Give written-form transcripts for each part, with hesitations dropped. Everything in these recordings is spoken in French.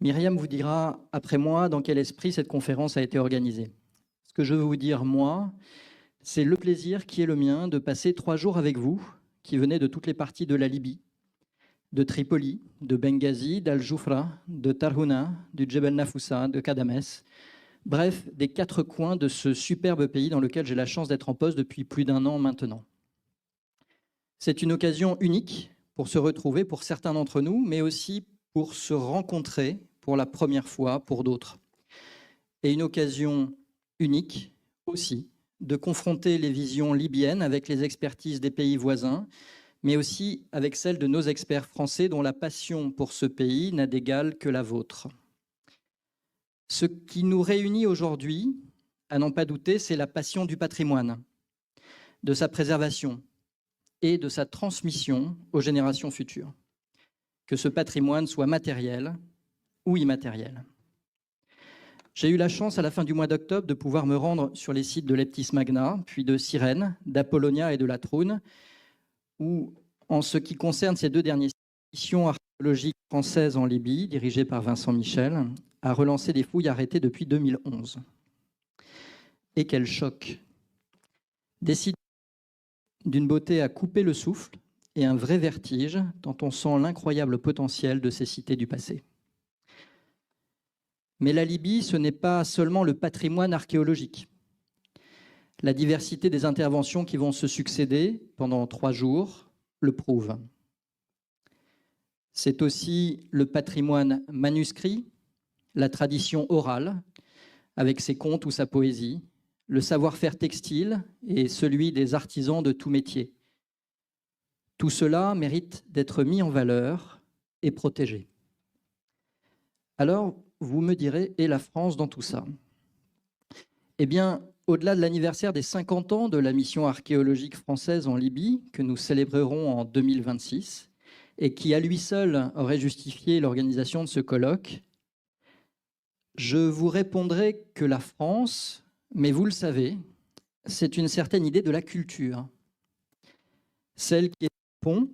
Myriam vous dira après moi dans quel esprit cette conférence a été organisée. Ce que je veux vous dire, moi, c'est le plaisir qui est le mien de passer 3 jours avec vous, qui venez de toutes les parties de la Libye, de Tripoli, de Benghazi, d'Al-Joufra, de Tarhouna, du Djebel Nafoussa, de Kadames, bref, des 4 coins de ce superbe pays dans lequel j'ai la chance d'être en poste depuis plus d'1 an maintenant. C'est une occasion unique pour se retrouver pour certains d'entre nous, mais aussi pour se rencontrer pour la première fois pour d'autres. Et une occasion unique aussi de confronter les visions libyennes avec les expertises des pays voisins, mais aussi avec celles de nos experts français dont la passion pour ce pays n'a d'égal que la vôtre. Ce qui nous réunit aujourd'hui, à n'en pas douter, c'est la passion du patrimoine, de sa préservation et de sa transmission aux générations futures. Que ce patrimoine soit matériel ou immatériel. J'ai eu la chance à la fin du mois d'octobre de pouvoir me rendre sur les sites de Leptis Magna, puis de Cyrène, d'Apollonia et de Latroun, où, en ce qui concerne ces 2 dernières missions archéologiques françaises en Libye, dirigées par Vincent Michel, a relancé des fouilles arrêtées depuis 2011. Et quel choc! Des sites d'une beauté à couper le souffle et un vrai vertige, tant on sent l'incroyable potentiel de ces cités du passé. Mais la Libye, ce n'est pas seulement le patrimoine archéologique. La diversité des interventions qui vont se succéder pendant 3 jours le prouve. C'est aussi le patrimoine manuscrit, la tradition orale, avec ses contes ou sa poésie, le savoir-faire textile et celui des artisans de tout métier. Tout cela mérite d'être mis en valeur et protégé. Alors, vous me direz, et la France dans tout ça? Eh bien, au-delà de l'anniversaire des 50 ans de la mission archéologique française en Libye, que nous célébrerons en 2026, et qui à lui seul aurait justifié l'organisation de ce colloque, je vous répondrai que la France, mais vous le savez, c'est une certaine idée de la culture. Celle qui est le pont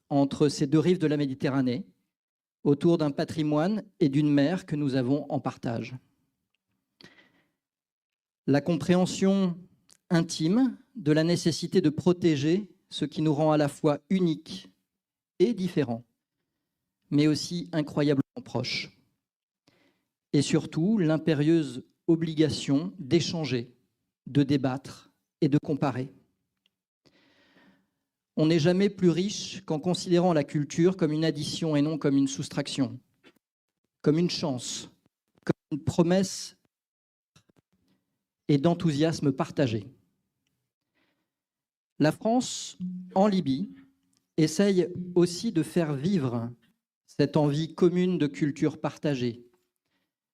entre ces 2 rives de la Méditerranée, autour d'un patrimoine et d'une mer que nous avons en partage. La compréhension intime de la nécessité de protéger ce qui nous rend à la fois uniques et différents, mais aussi incroyablement proches. Et surtout, l'impérieuse obligation d'échanger, de débattre et de comparer. On n'est jamais plus riche qu'en considérant la culture comme une addition et non comme une soustraction, comme une chance, comme une promesse et d'enthousiasme partagé. La France, en Libye, essaye aussi de faire vivre cette envie commune de culture partagée,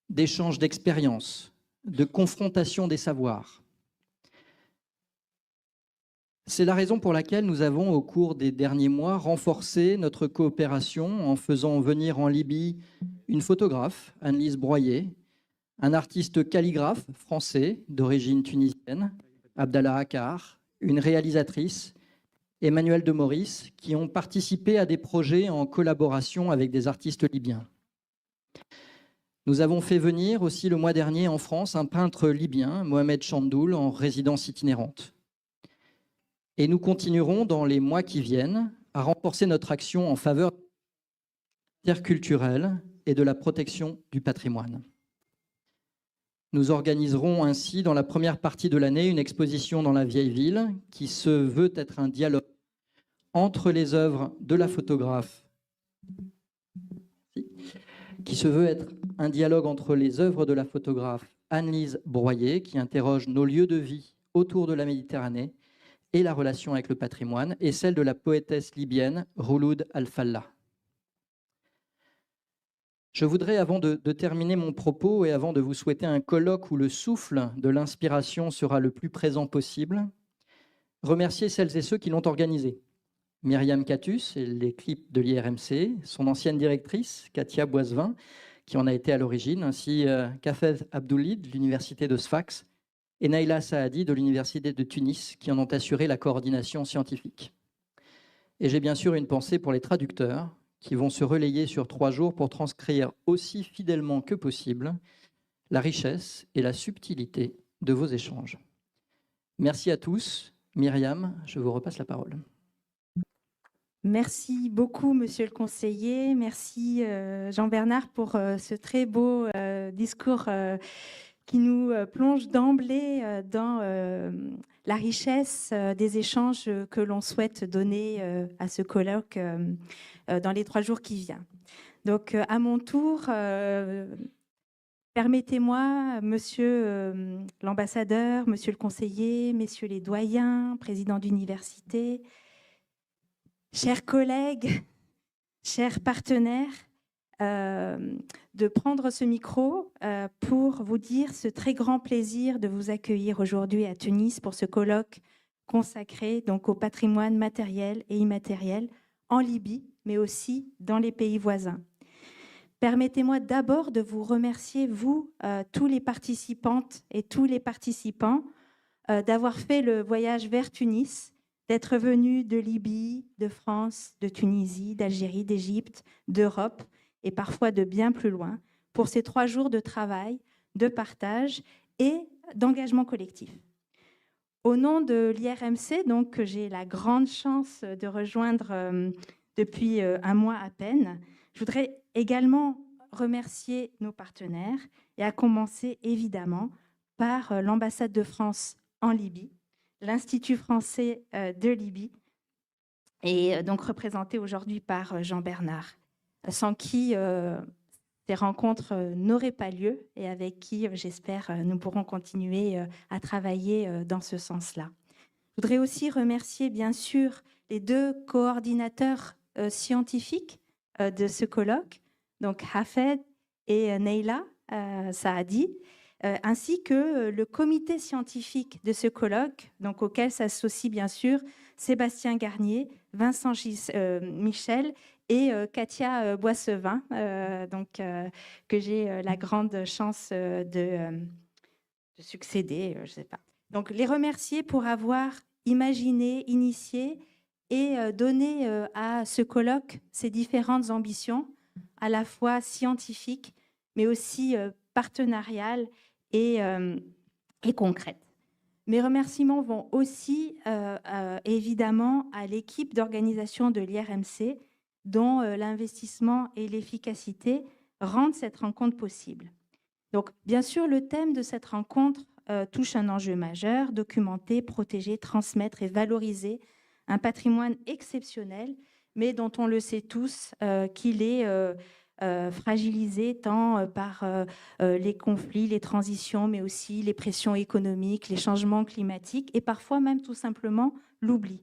d'échange d'expériences, de confrontation des savoirs. C'est la raison pour laquelle nous avons, au cours des derniers mois, renforcé notre coopération en faisant venir en Libye une photographe, Anne-Lise Broyer, un artiste calligraphe français d'origine tunisienne, Abdallah Akkar, une réalisatrice, Emmanuel de Maurice, qui ont participé à des projets en collaboration avec des artistes libyens. Nous avons fait venir aussi le mois dernier en France un peintre libyen, Mohamed Chandoul, en résidence itinérante. Et nous continuerons dans les mois qui viennent à renforcer notre action en faveur de l'interculturel et de la protection du patrimoine. Nous organiserons ainsi dans la première partie de l'année une exposition dans la vieille ville qui se veut être un dialogue entre les œuvres de la photographe, Anne-Lise Broyer, qui interroge nos lieux de vie autour de la Méditerranée et la relation avec le patrimoine, et celle de la poétesse libyenne Rouloud Al-Fallah. Je voudrais, avant de terminer mon propos et avant de vous souhaiter un colloque où le souffle de l'inspiration sera le plus présent possible, remercier celles et ceux qui l'ont organisé. Myriam Catus et les clips de l'IRMC, son ancienne directrice, Katia Boisevin, qui en a été à l'origine, ainsi qu'Hafez Abdouli de l'université de Sfax et Naïla Saadi de l'université de Tunis, qui en ont assuré la coordination scientifique. Et j'ai bien sûr une pensée pour les traducteurs, qui vont se relayer sur 3 jours pour transcrire aussi fidèlement que possible la richesse et la subtilité de vos échanges. Merci à tous. Myriam, je vous repasse la parole. Merci beaucoup, monsieur le conseiller. Merci, Jean-Bernard, pour ce très beau discours qui nous plonge d'emblée dans la richesse des échanges que l'on souhaite donner à ce colloque dans les 3 jours qui viennent. Donc, à mon tour, permettez-moi, monsieur l'ambassadeur, monsieur le conseiller, messieurs les doyens, présidents d'université, chers collègues, chers partenaires, de prendre ce micro pour vous dire ce très grand plaisir de vous accueillir aujourd'hui à Tunis pour ce colloque consacré donc au patrimoine matériel et immatériel en Libye, mais aussi dans les pays voisins. Permettez-moi d'abord de vous remercier, vous, tous les participantes et tous les participants, d'avoir fait le voyage vers Tunis, d'être venus de Libye, de France, de Tunisie, d'Algérie, d'Égypte, d'Europe et parfois de bien plus loin, pour ces 3 jours de travail, de partage et d'engagement collectif. Au nom de l'IRMC, donc, que j'ai la grande chance de rejoindre depuis 1 mois à peine, je voudrais également remercier nos partenaires et à commencer évidemment par l'ambassade de France en Libye, l'Institut français de Libye, et donc représenté aujourd'hui par Jean-Bernard, sans qui ces rencontres n'auraient pas lieu et avec qui, j'espère, nous pourrons continuer à travailler dans ce sens-là. Je voudrais aussi remercier, bien sûr, les 2 coordinateurs scientifiques de ce colloque, donc Hafed et Neila Saadi, ainsi que le comité scientifique de ce colloque, donc auquel s'associent bien sûr Sébastien Garnier, Vincent Michel et Katia Boissevin, que j'ai la grande chance de succéder, je ne sais pas. Donc les remercier pour avoir imaginé, initié et donné à ce colloque ces différentes ambitions, à la fois scientifiques, mais aussi partenariales et concrètes. Mes remerciements vont aussi évidemment à l'équipe d'organisation de l'IRMC, dont l'investissement et l'efficacité rendent cette rencontre possible. Donc, bien sûr, le thème de cette rencontre touche un enjeu majeur: documenter, protéger, transmettre et valoriser un patrimoine exceptionnel, mais dont on le sait tous qu'il est fragilisé tant par les conflits, les transitions, mais aussi les pressions économiques, les changements climatiques et parfois même tout simplement l'oubli.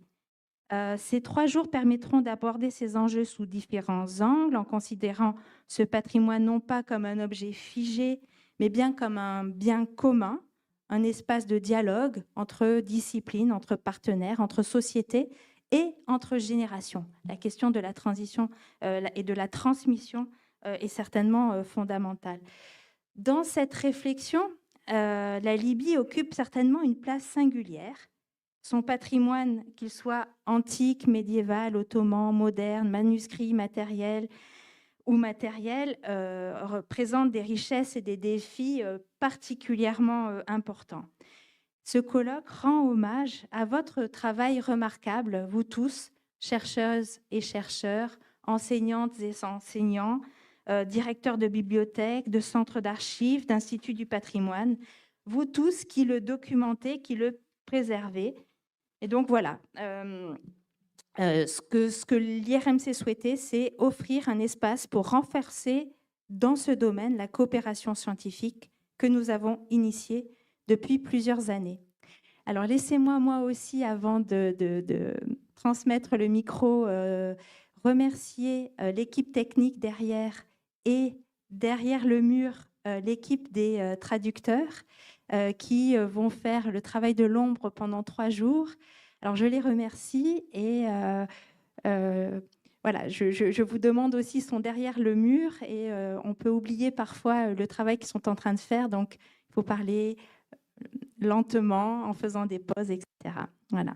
Ces 3 jours permettront d'aborder ces enjeux sous différents angles, en considérant ce patrimoine non pas comme un objet figé, mais bien comme un bien commun, un espace de dialogue entre disciplines, entre partenaires, entre sociétés et entre générations. La question de la transition et de la transmission est certainement fondamentale. Dans cette réflexion, la Libye occupe certainement une place singulière. Son patrimoine, qu'il soit antique, médiéval, ottoman, moderne, manuscrit, matériel ou matériel, représente des richesses et des défis particulièrement importants. Ce colloque rend hommage à votre travail remarquable, vous tous, chercheuses et chercheurs, enseignantes et enseignants, directeurs de bibliothèques, de centres d'archives, d'instituts du patrimoine, vous tous qui le documentez, qui le préservez. Et donc voilà, ce que l'IRMC souhaitait, c'est offrir un espace pour renforcer dans ce domaine la coopération scientifique que nous avons initiée depuis plusieurs années. Alors laissez-moi, moi aussi, avant de transmettre le micro, remercier l'équipe technique derrière et derrière le mur, l'équipe des traducteurs qui vont faire le travail de l'ombre pendant 3 jours. Alors je les remercie et voilà, je vous demande aussi, ils sont derrière le mur et on peut oublier parfois le travail qu'ils sont en train de faire, donc il faut parler lentement, en faisant des pauses, etc. Voilà.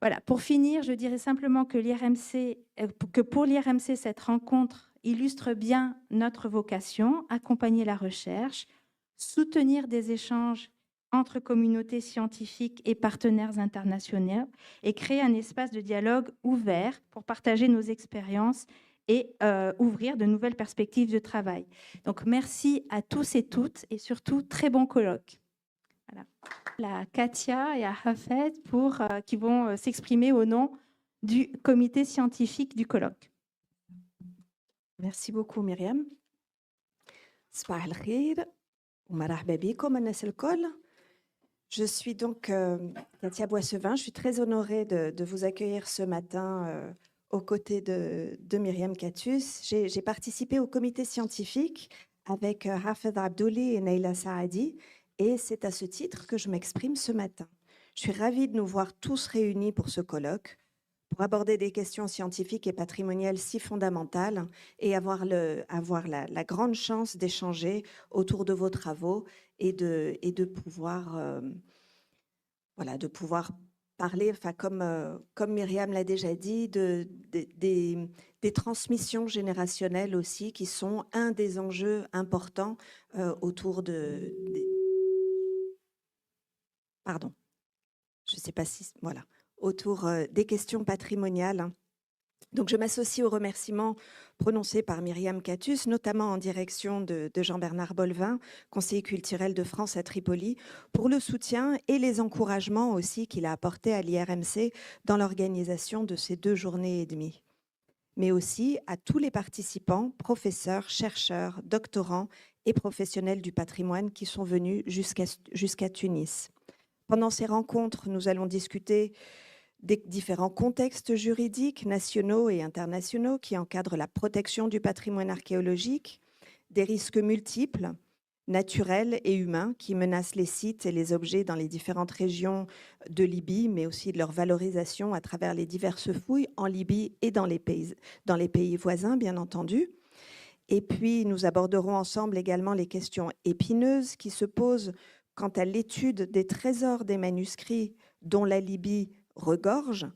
Voilà, pour finir, je dirais simplement que pour l'IRMC, cette rencontre illustre bien notre vocation, accompagner la recherche, soutenir des échanges entre communautés scientifiques et partenaires internationaux et créer un espace de dialogue ouvert pour partager nos expériences et ouvrir de nouvelles perspectives de travail. Donc, merci à tous et toutes et surtout, très bon colloque. Voilà. À Katia et à Hafed qui vont s'exprimer au nom du comité scientifique du colloque. Merci beaucoup Myriam. صباح الخير ومرحبا بكم الناس الكل. Je suis donc Katia Boissevin. Je suis très honorée de vous accueillir ce matin aux côtés de Myriam Katus. J'ai participé au comité scientifique avec Hafed Abdouli et Neila Saadi. Et c'est à ce titre que je m'exprime ce matin. Je suis ravie de nous voir tous réunis pour ce colloque, pour aborder des questions scientifiques et patrimoniales si fondamentales et avoir la grande chance d'échanger autour de vos travaux et de pouvoir, de pouvoir parler, comme Myriam l'a déjà dit, des transmissions générationnelles aussi, qui sont un des enjeux importants autour autour des questions patrimoniales. Donc, je m'associe aux remerciements prononcés par Myriam Katus, notamment en direction de Jean-Bernard Bolvin, conseiller culturel de France à Tripoli, pour le soutien et les encouragements aussi qu'il a apportés à l'IRMC dans l'organisation de ces 2 journées et demie. Mais aussi à tous les participants, professeurs, chercheurs, doctorants et professionnels du patrimoine qui sont venus jusqu'à Tunis. Pendant ces rencontres, nous allons discuter des différents contextes juridiques nationaux et internationaux qui encadrent la protection du patrimoine archéologique, des risques multiples, naturels et humains qui menacent les sites et les objets dans les différentes régions de Libye, mais aussi de leur valorisation à travers les diverses fouilles en Libye et dans les pays voisins, bien entendu. Et puis, nous aborderons ensemble également les questions épineuses qui se posent quant à l'étude des trésors des manuscrits dont la Libye regorge,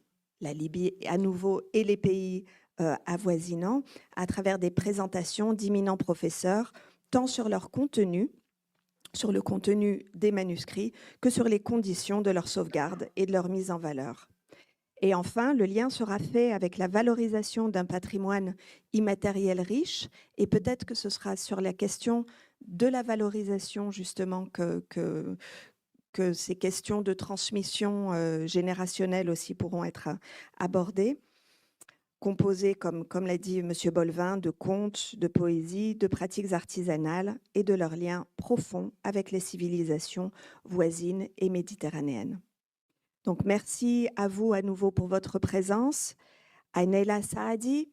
la Libye à nouveau et les pays avoisinants, à travers des présentations d'éminents professeurs, tant sur leur contenu, sur le contenu des manuscrits, que sur les conditions de leur sauvegarde et de leur mise en valeur. Et enfin, le lien sera fait avec la valorisation d'un patrimoine immatériel riche, et peut-être que ce sera sur la question de la valorisation justement que ces questions de transmission générationnelle aussi pourront être abordées, composées, comme l'a dit M. Bolvin, de contes, de poésie, de pratiques artisanales et de leurs liens profonds avec les civilisations voisines et méditerranéennes. Donc, merci à vous à nouveau pour votre présence, à Neila Saadi,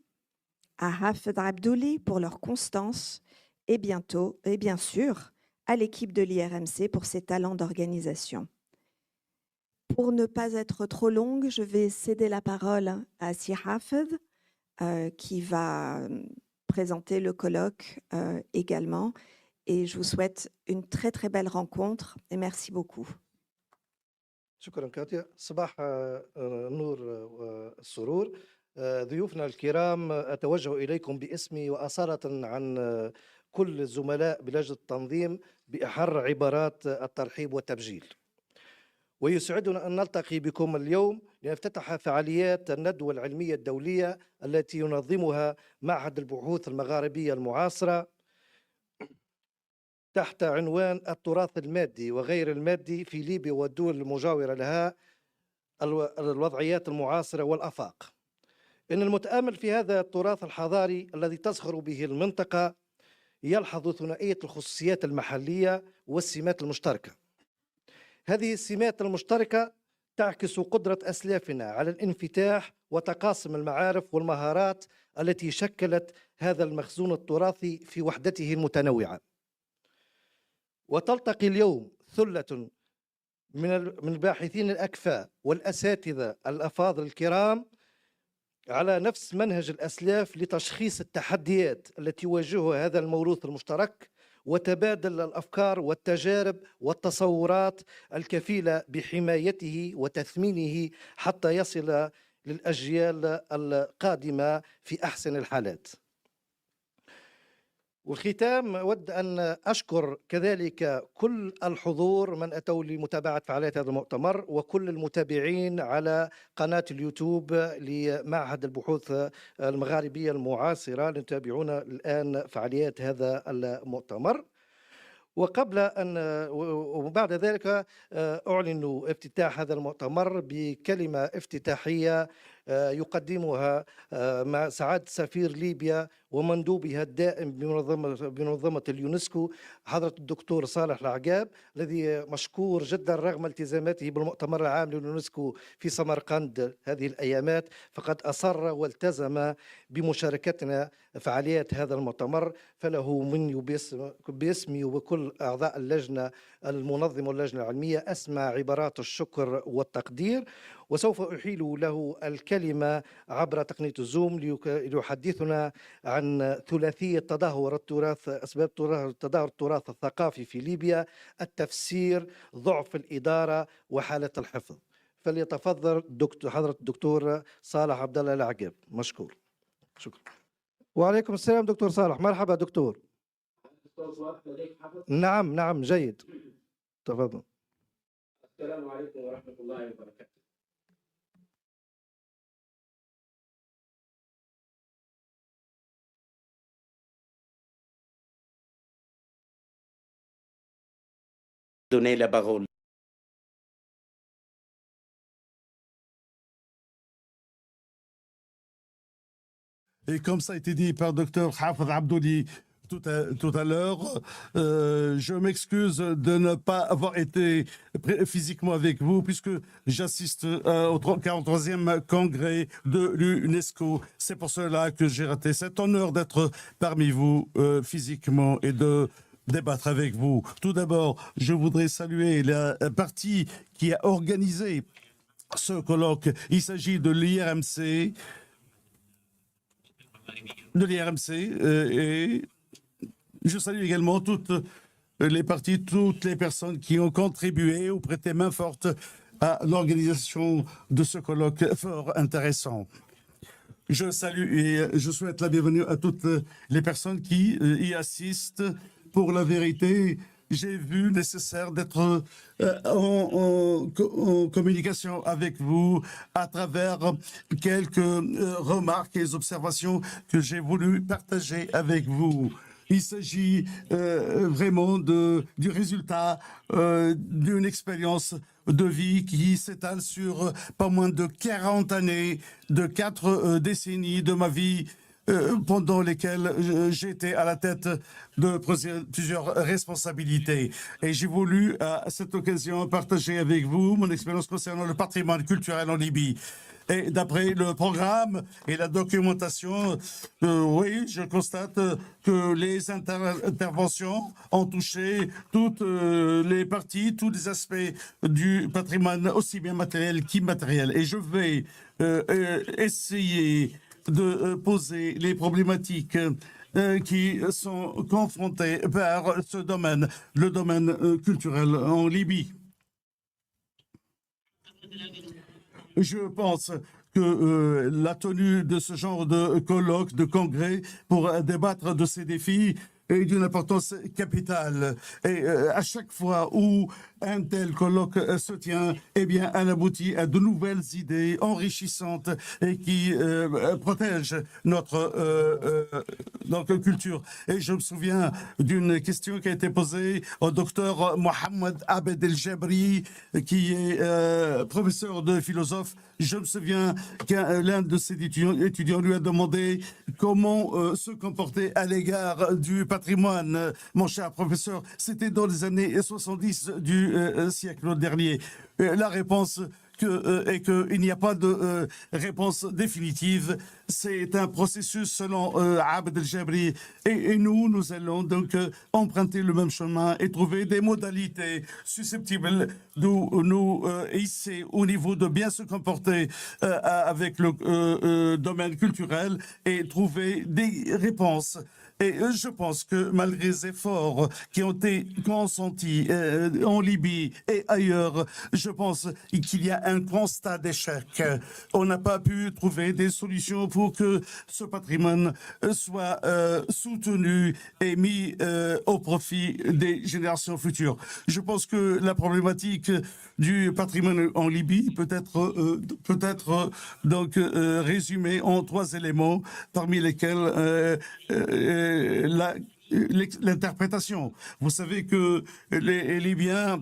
à Hafed Abdouli pour leur constance et bien sûr, à l'équipe de l'IRMC pour ses talents d'organisation. Pour ne pas être trop longue, je vais céder la parole à Si Hafed, qui va présenter le colloque également. Et je vous souhaite une très très belle rencontre et merci beaucoup. شكرا كاتيا. صباح النور والسرور. ضيوفنا الكرام، أتوجه إليكم باسمي وأصالة عن كل الزملاء بلجنة التنظيم بأحر عبارات الترحيب والتبجيل. ويسعدنا أن نلتقي بكم اليوم لنفتتح فعاليات الندوة العلمية الدولية التي ينظمها معهد البحوث المغاربية المعاصرة تحت عنوان التراث المادي وغير المادي في ليبيا والدول المجاورة لها، الوضعيات المعاصرة والآفاق. إن المتأمل في هذا التراث الحضاري الذي تزخر به المنطقة يلحظ ثنائية الخصوصيات المحلية والسمات المشتركة. هذه السمات المشتركة تعكس قدرة أسلافنا على الانفتاح وتقاسم المعارف والمهارات التي شكلت هذا المخزون التراثي في وحدته المتنوعة. وتلتقي اليوم ثلة من الباحثين الأكفاء والأساتذة الأفاضل الكرام على نفس منهج الأسلاف لتشخيص التحديات التي يواجهها هذا الموروث المشترك وتبادل الأفكار والتجارب والتصورات الكفيلة بحمايته وتثمينه حتى يصل للأجيال القادمة في أحسن الحالات. والختام أود أن أشكر كذلك كل الحضور من أتوا لمتابعة فعاليات هذا المؤتمر، وكل المتابعين على قناة اليوتيوب لمعهد البحوث المغاربية المعاصرة لتابعون الآن فعاليات هذا المؤتمر. وقبل أن وبعد ذلك أعلن افتتاح هذا المؤتمر بكلمة افتتاحية يقدمها مع سعادة سفير ليبيا ومندوبها الدائم بمنظمة اليونسكو حضرة الدكتور صالح العقاب، الذي مشكور جدا رغم التزاماته بالمؤتمر العام لليونسكو في سمرقند هذه الأيامات، فقد أصر والتزم بمشاركتنا فعاليات هذا المؤتمر، فله مني باسمي وبكل أعضاء اللجنة المنظمة واللجنة العلمية أسمى عبارات الشكر والتقدير. وسوف أحيل له الكلمة عبر تقنية الزوم ليحدثنا عن ثلاثية تدهور التراث، أسباب تدهور التراث الثقافي في ليبيا، التفسير، ضعف الإدارة، وحالة الحفظ. فليتفضل حضرة الدكتور صالح عبد الله العقاب، مشكور. شكرا. وعليكم السلام دكتور صالح، مرحبا دكتور. نعم جيد، تفضل. السلام عليكم ورحمة الله وبركاته. Donner la parole. Et comme ça a été dit par Dr Hafez Abdouli tout à l'heure, je m'excuse de ne pas avoir été physiquement avec vous puisque j'assiste au 43e congrès de l'UNESCO. C'est pour cela que j'ai raté cet honneur d'être parmi vous physiquement et de débattre avec vous. Tout d'abord, je voudrais saluer la partie qui a organisé ce colloque. Il s'agit de l'IRMC. Et je salue également toutes les parties, toutes les personnes qui ont contribué ou prêté main forte à l'organisation de ce colloque fort intéressant. Je salue et je souhaite la bienvenue à toutes les personnes qui y assistent. Pour la vérité, j'ai vu nécessaire d'être en communication avec vous à travers quelques remarques et observations que j'ai voulu partager avec vous. Il s'agit vraiment du résultat d'une expérience de vie qui s'étale sur pas moins de 40 années, de 4 décennies de ma vie, pendant lesquelles j'étais à la tête de plusieurs responsabilités. Et j'ai voulu, à cette occasion, partager avec vous mon expérience concernant le patrimoine culturel en Libye. Et d'après le programme et la documentation, oui, je constate que les interventions ont touché toutes les parties, tous les aspects du patrimoine, aussi bien matériel qu'immatériel. Et je vais essayer de poser les problématiques qui sont confrontées par ce domaine, le domaine culturel en Libye. Je pense que la tenue de ce genre de colloque, de congrès, pour débattre de ces défis est d'une importance capitale. Et à chaque fois où un tel colloque se tient, eh bien, on aboutit à de nouvelles idées enrichissantes et qui protègent notre culture. Et je me souviens d'une question qui a été posée au docteur Mohamed Abed El Jabri, qui est professeur de philosophie. Je me souviens qu'un l'un de ses étudiants lui a demandé comment se comporter à l'égard du patrimoine. Mon cher professeur, c'était dans les années 70 du siècle dernier. La réponse est qu'il n'y a pas de réponse définitive. C'est un processus selon Abed El Jabri. Et nous allons donc emprunter le même chemin et trouver des modalités susceptibles de nous hisser au niveau de bien se comporter avec le domaine culturel et trouver des réponses Et je pense que malgré les efforts qui ont été consentis en Libye et ailleurs, je pense qu'il y a un constat d'échec. On n'a pas pu trouver des solutions pour que ce patrimoine soit soutenu et mis au profit des générations futures. Je pense que la problématique du patrimoine en Libye peut être donc résumée en 3 éléments, parmi lesquels l'interprétation. Vous savez que les Libyens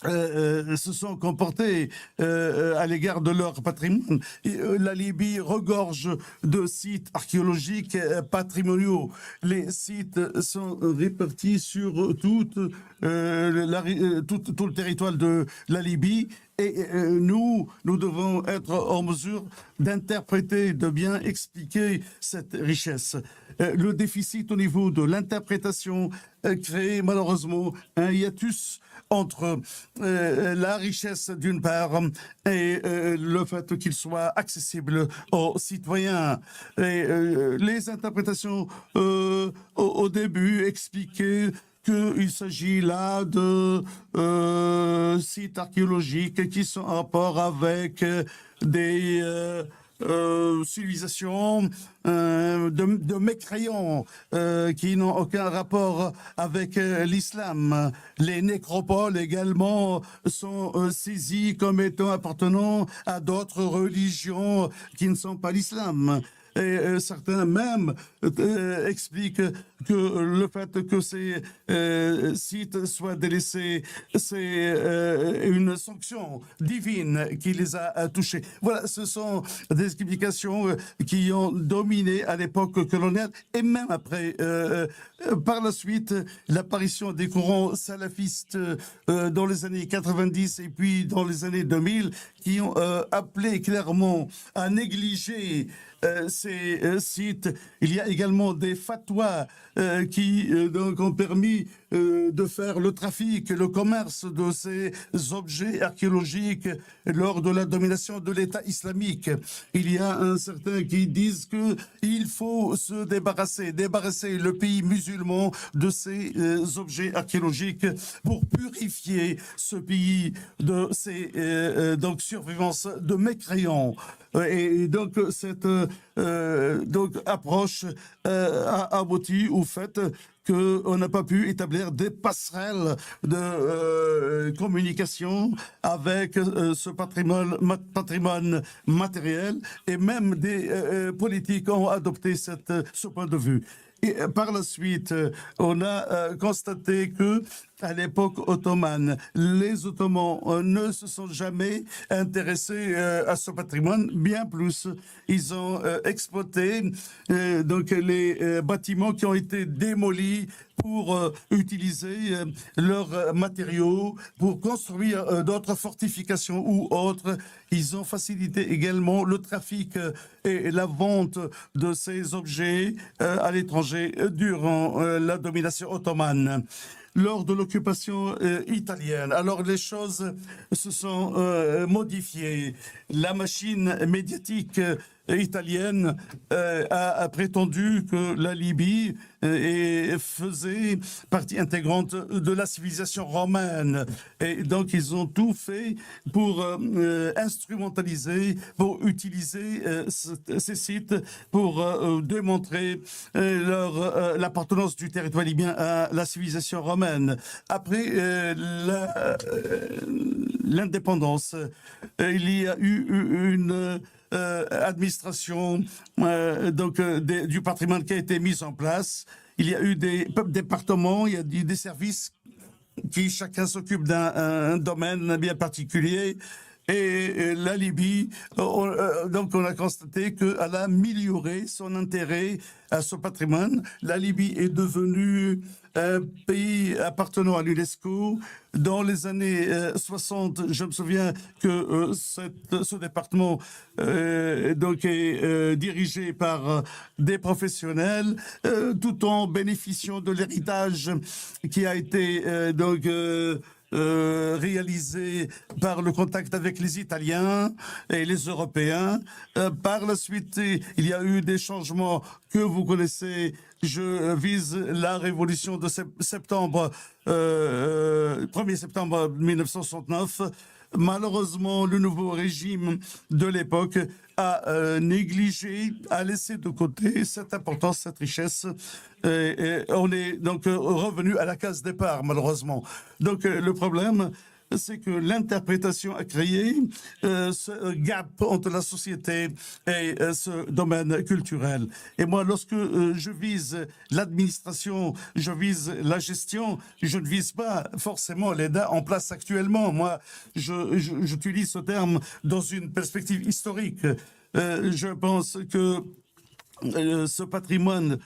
se sont comportés à l'égard de leur patrimoine. La Libye regorge de sites archéologiques patrimoniaux. Les sites sont répartis sur tout le territoire de la Libye. Et nous devons être en mesure d'interpréter, de bien expliquer cette richesse. Le déficit au niveau de l'interprétation crée malheureusement un hiatus entre la richesse d'une part et le fait qu'il soit accessible aux citoyens. Et, les interprétations au début expliquaient qu'il s'agit là de sites archéologiques qui sont en rapport avec des civilisations de mécréants qui n'ont aucun rapport avec l'islam. Les nécropoles également sont saisies comme étant appartenant à d'autres religions qui ne sont pas l'islam. Et certains même expliquent que le fait que ces sites soient délaissés, c'est une sanction divine qui les a touchés. Voilà, ce sont des explications qui ont dominé à l'époque coloniale et même après. Par la suite, l'apparition des courants salafistes dans les années 90 et puis dans les années 2000 qui ont appelé clairement à négliger ces sites. Il y a également des fatwas qui donc ont permis de faire le trafic, le commerce de ces objets archéologiques lors de la domination de l'État islamique. Il y a un certain qui disent que il faut se débarrasser le pays musulman de ces objets archéologiques pour purifier ce pays de ces donc survivances de mécréants. Et donc cette approche a abouti au fait qu'on n'a pas pu établir des passerelles de communication avec ce patrimoine matériel, et même des politiques ont adopté ce point de vue. Et par la suite, on a constaté que à l'époque ottomane, les Ottomans ne se sont jamais intéressés à ce patrimoine, bien plus. Ils ont exploité donc les bâtiments qui ont été démolis pour utiliser leurs matériaux, pour construire d'autres fortifications ou autres. Ils ont facilité également le trafic et la vente de ces objets à l'étranger durant la domination ottomane. Lors de l'occupation italienne, alors les choses se sont modifiées. La machine médiatique italienne a prétendu que la Libye faisait partie intégrante de la civilisation romaine. Et donc, ils ont tout fait pour instrumentaliser, pour utiliser ces sites pour démontrer l'appartenance du territoire libyen à la civilisation romaine. Après l'indépendance, il y a eu une administration du patrimoine qui a été mise en place. Il y a eu des départements, il y a des services qui chacun s'occupe d'un domaine bien particulier. Et la Libye, donc on a constaté qu'elle a amélioré son intérêt à ce patrimoine. La Libye est devenue un pays appartenant à l'UNESCO. Dans les années 60, je me souviens que ce département donc est dirigé par des professionnels, tout en bénéficiant de l'héritage qui a été réalisé par le contact avec les Italiens et les Européens. Par la suite, il y a eu des changements que vous connaissez. Je vise la révolution de septembre, 1er septembre 1969. Malheureusement, le nouveau régime de l'époque a négligé, a laissé de côté cette importance, cette richesse. Et on est donc revenu à la case départ, malheureusement. Donc le problème, c'est que l'interprétation a créé ce gap entre la société et ce domaine culturel. Et moi, lorsque je vise l'administration, je vise la gestion, je ne vise pas forcément l'EDA en place actuellement. Moi, j'utilise ce terme dans une perspective historique. Je pense que ce patrimoine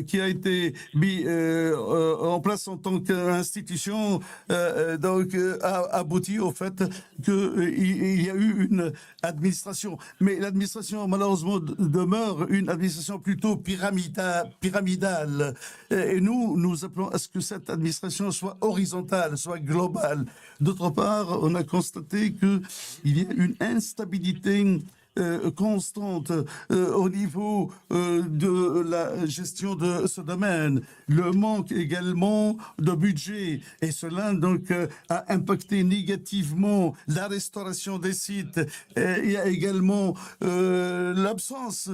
qui a été mis en place en tant qu'institution a abouti au fait qu'il y a eu une administration. Mais l'administration, malheureusement, demeure une administration plutôt pyramidale. Et nous appelons à ce que cette administration soit horizontale, soit globale. D'autre part, on a constaté qu'il y a une instabilité constante au niveau de la gestion de ce domaine. Le manque également de budget et cela donc a impacté négativement la restauration des sites. Et il y a également l'absence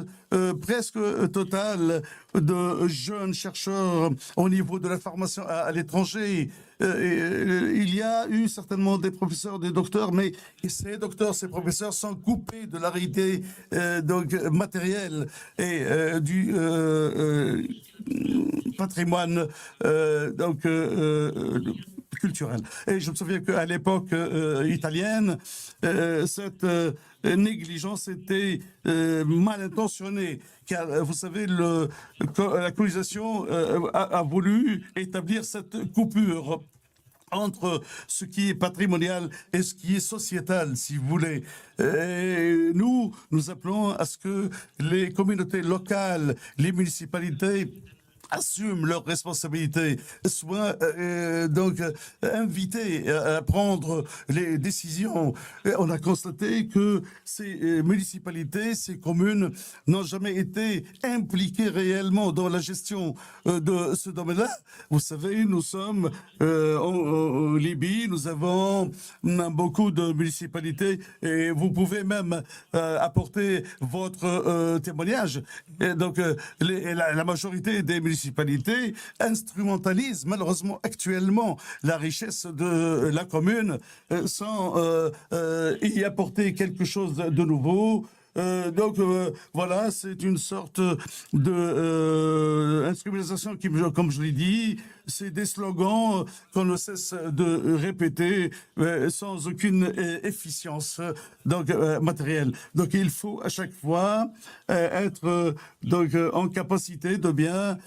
presque totale de jeunes chercheurs au niveau de la formation à l'étranger. Il y a eu certainement des professeurs, des docteurs, mais ces docteurs, ces professeurs sont coupés de la réalité donc matérielle et du patrimoine culturel. Et je me souviens qu'à l'époque italienne, cette négligence était mal intentionnée, car vous savez, la colonisation a voulu établir cette coupure entre ce qui est patrimonial et ce qui est sociétal, si vous voulez. Et nous appelons à ce que les communautés locales, les municipalités assument leurs responsabilités, soient donc invités à prendre les décisions. Et on a constaté que ces municipalités, ces communes n'ont jamais été impliquées réellement dans la gestion de ce domaine-là. Vous savez, nous sommes en Libye, nous avons beaucoup de municipalités et vous pouvez même apporter votre témoignage. Et donc, la majorité des municipalités instrumentalisent malheureusement actuellement la richesse de la commune sans y apporter quelque chose de nouveau. Voilà, c'est une sorte de instrumentalisation qui, comme je l'ai dit, c'est des slogans qu'on ne cesse de répéter sans aucune efficience matérielle. Donc il faut à chaque fois être en capacité de bien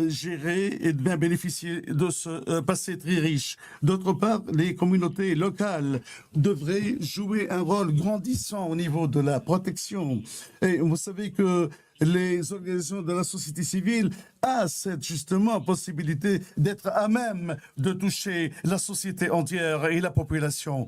gérer et de bien bénéficier de ce passé très riche. D'autre part, les communautés locales devraient jouer un rôle grandissant au niveau de la protection. Et vous savez que les organisations de la société civile ont cette justement possibilité d'être à même de toucher la société entière et la population.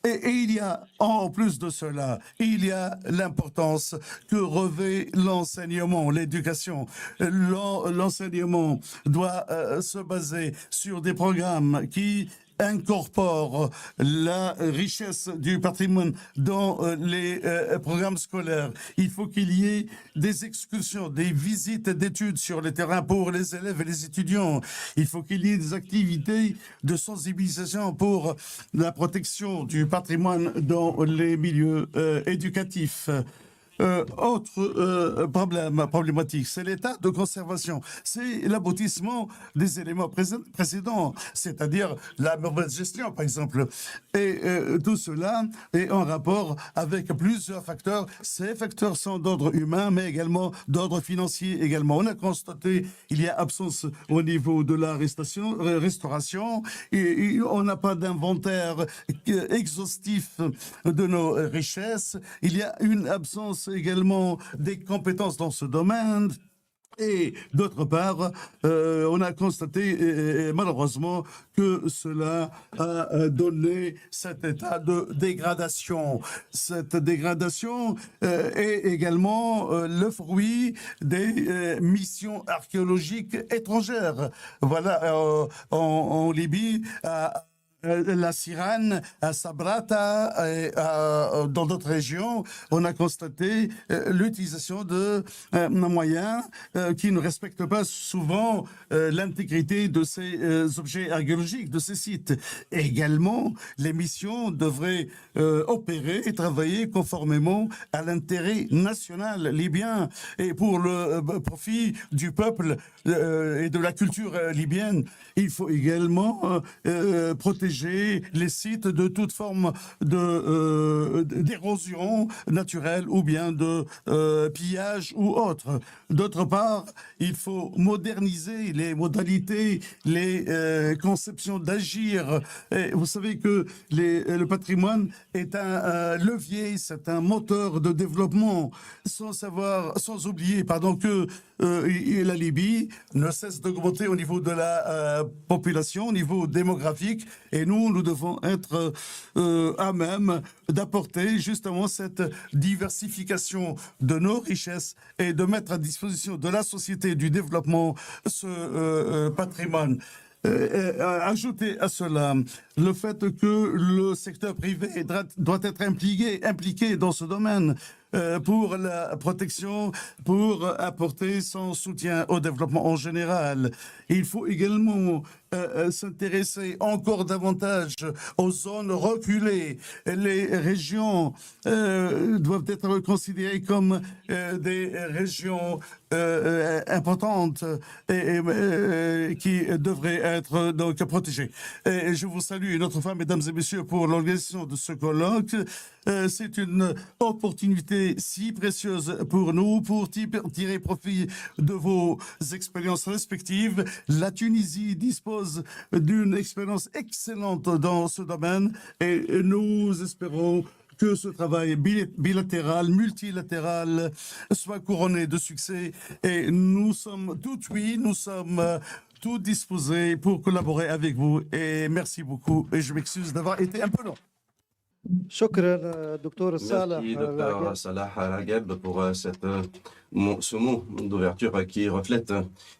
Et il y a, en plus de cela, il y a l'importance que revêt l'enseignement, l'éducation. L'enseignement doit se baser sur des programmes qui incorporent la richesse du patrimoine dans les programmes scolaires. Il faut qu'il y ait des excursions, des visites d'études sur le terrain pour les élèves et les étudiants. Il faut qu'il y ait des activités de sensibilisation pour la protection du patrimoine dans les milieux éducatifs. Autre problématique, c'est l'état de conservation. C'est l'aboutissement des éléments précédents, c'est-à-dire la mauvaise gestion, par exemple. Et tout cela est en rapport avec plusieurs facteurs. Ces facteurs sont d'ordre humain, mais également d'ordre financier également. On a constaté qu'il y a absence au niveau de la restauration et on n'a pas d'inventaire exhaustif de nos richesses. Il y a une absence également des compétences dans ce domaine. Et d'autre part, on a constaté malheureusement que cela a donné cet état de dégradation. Cette dégradation est également le fruit des missions archéologiques étrangères. Voilà, en Libye, la Sirane, à Sabrata, et dans d'autres régions, on a constaté l'utilisation de moyens qui ne respectent pas souvent l'intégrité de ces objets archéologiques, de ces sites. Et également, les missions devraient opérer et travailler conformément à l'intérêt national libyen et pour le profit du peuple et de la culture libyenne. Il faut également protéger les sites de toute forme d'érosion naturelle ou bien de pillage ou autre. D'autre part, il faut moderniser les modalités, les conceptions d'agir. Vous savez que le patrimoine est un levier, c'est un moteur de développement, sans oublier que la Libye ne cesse d'augmenter au niveau de la population, au niveau démographique, et nous devons être à même d'apporter justement cette diversification de nos richesses et de mettre à disposition de la société du développement ce patrimoine. Ajouter à cela le fait que le secteur privé doit être impliqué dans ce domaine pour la protection, pour apporter son soutien au développement en général. Il faut également s'intéresser encore davantage aux zones reculées. Les régions doivent être considérées comme des régions importantes et qui devraient être donc protégées. Et je vous salue une autre fois, mesdames et messieurs, pour l'organisation de ce colloque. C'est une opportunité si précieuse pour nous pour tirer profit de vos expériences respectives. La Tunisie dispose d'une expérience excellente dans ce domaine et nous espérons que ce travail bilatéral, multilatéral soit couronné de succès et nous sommes tout oui, nous sommes tout disposés pour collaborer avec vous et merci beaucoup et je m'excuse d'avoir été un peu long. شكرا دكتور صالح. Merci, docteur Salah Al-Gheb, pour ce mot d'ouverture qui reflète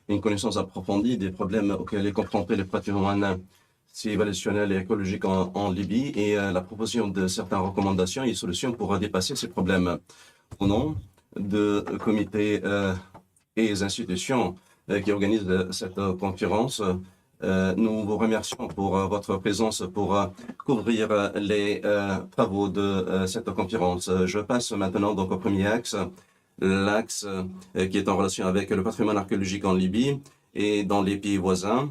une connaissance approfondie des problèmes auxquels est confronté le patrimoine civilisationnel et écologique en Libye et la proposition de certaines recommandations et solutions pour dépasser ces problèmes. Au nom de comités et institutions qui organisent cette conférence, nous vous remercions pour votre présence pour couvrir les travaux de cette conférence. Je passe maintenant donc au premier axe, l'axe qui est en relation avec le patrimoine archéologique en Libye et dans les pays voisins,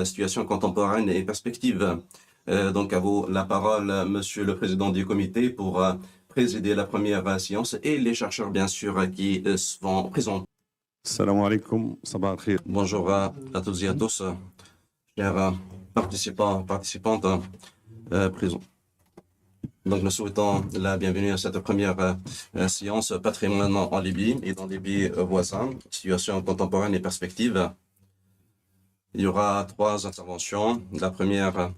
situation contemporaine et perspective. Donc à vous la parole, Monsieur le Président du comité, pour présider la première séance et les chercheurs bien sûr qui vont présenter. Salam alaikum, sabah al-khir. Bonjour à toutes et à tous. Chers participantes présents. Donc, nous souhaitons la bienvenue à cette première séance patrimoine en Libye et dans les pays voisins, situation contemporaine et perspective. Il y aura 3 interventions. La première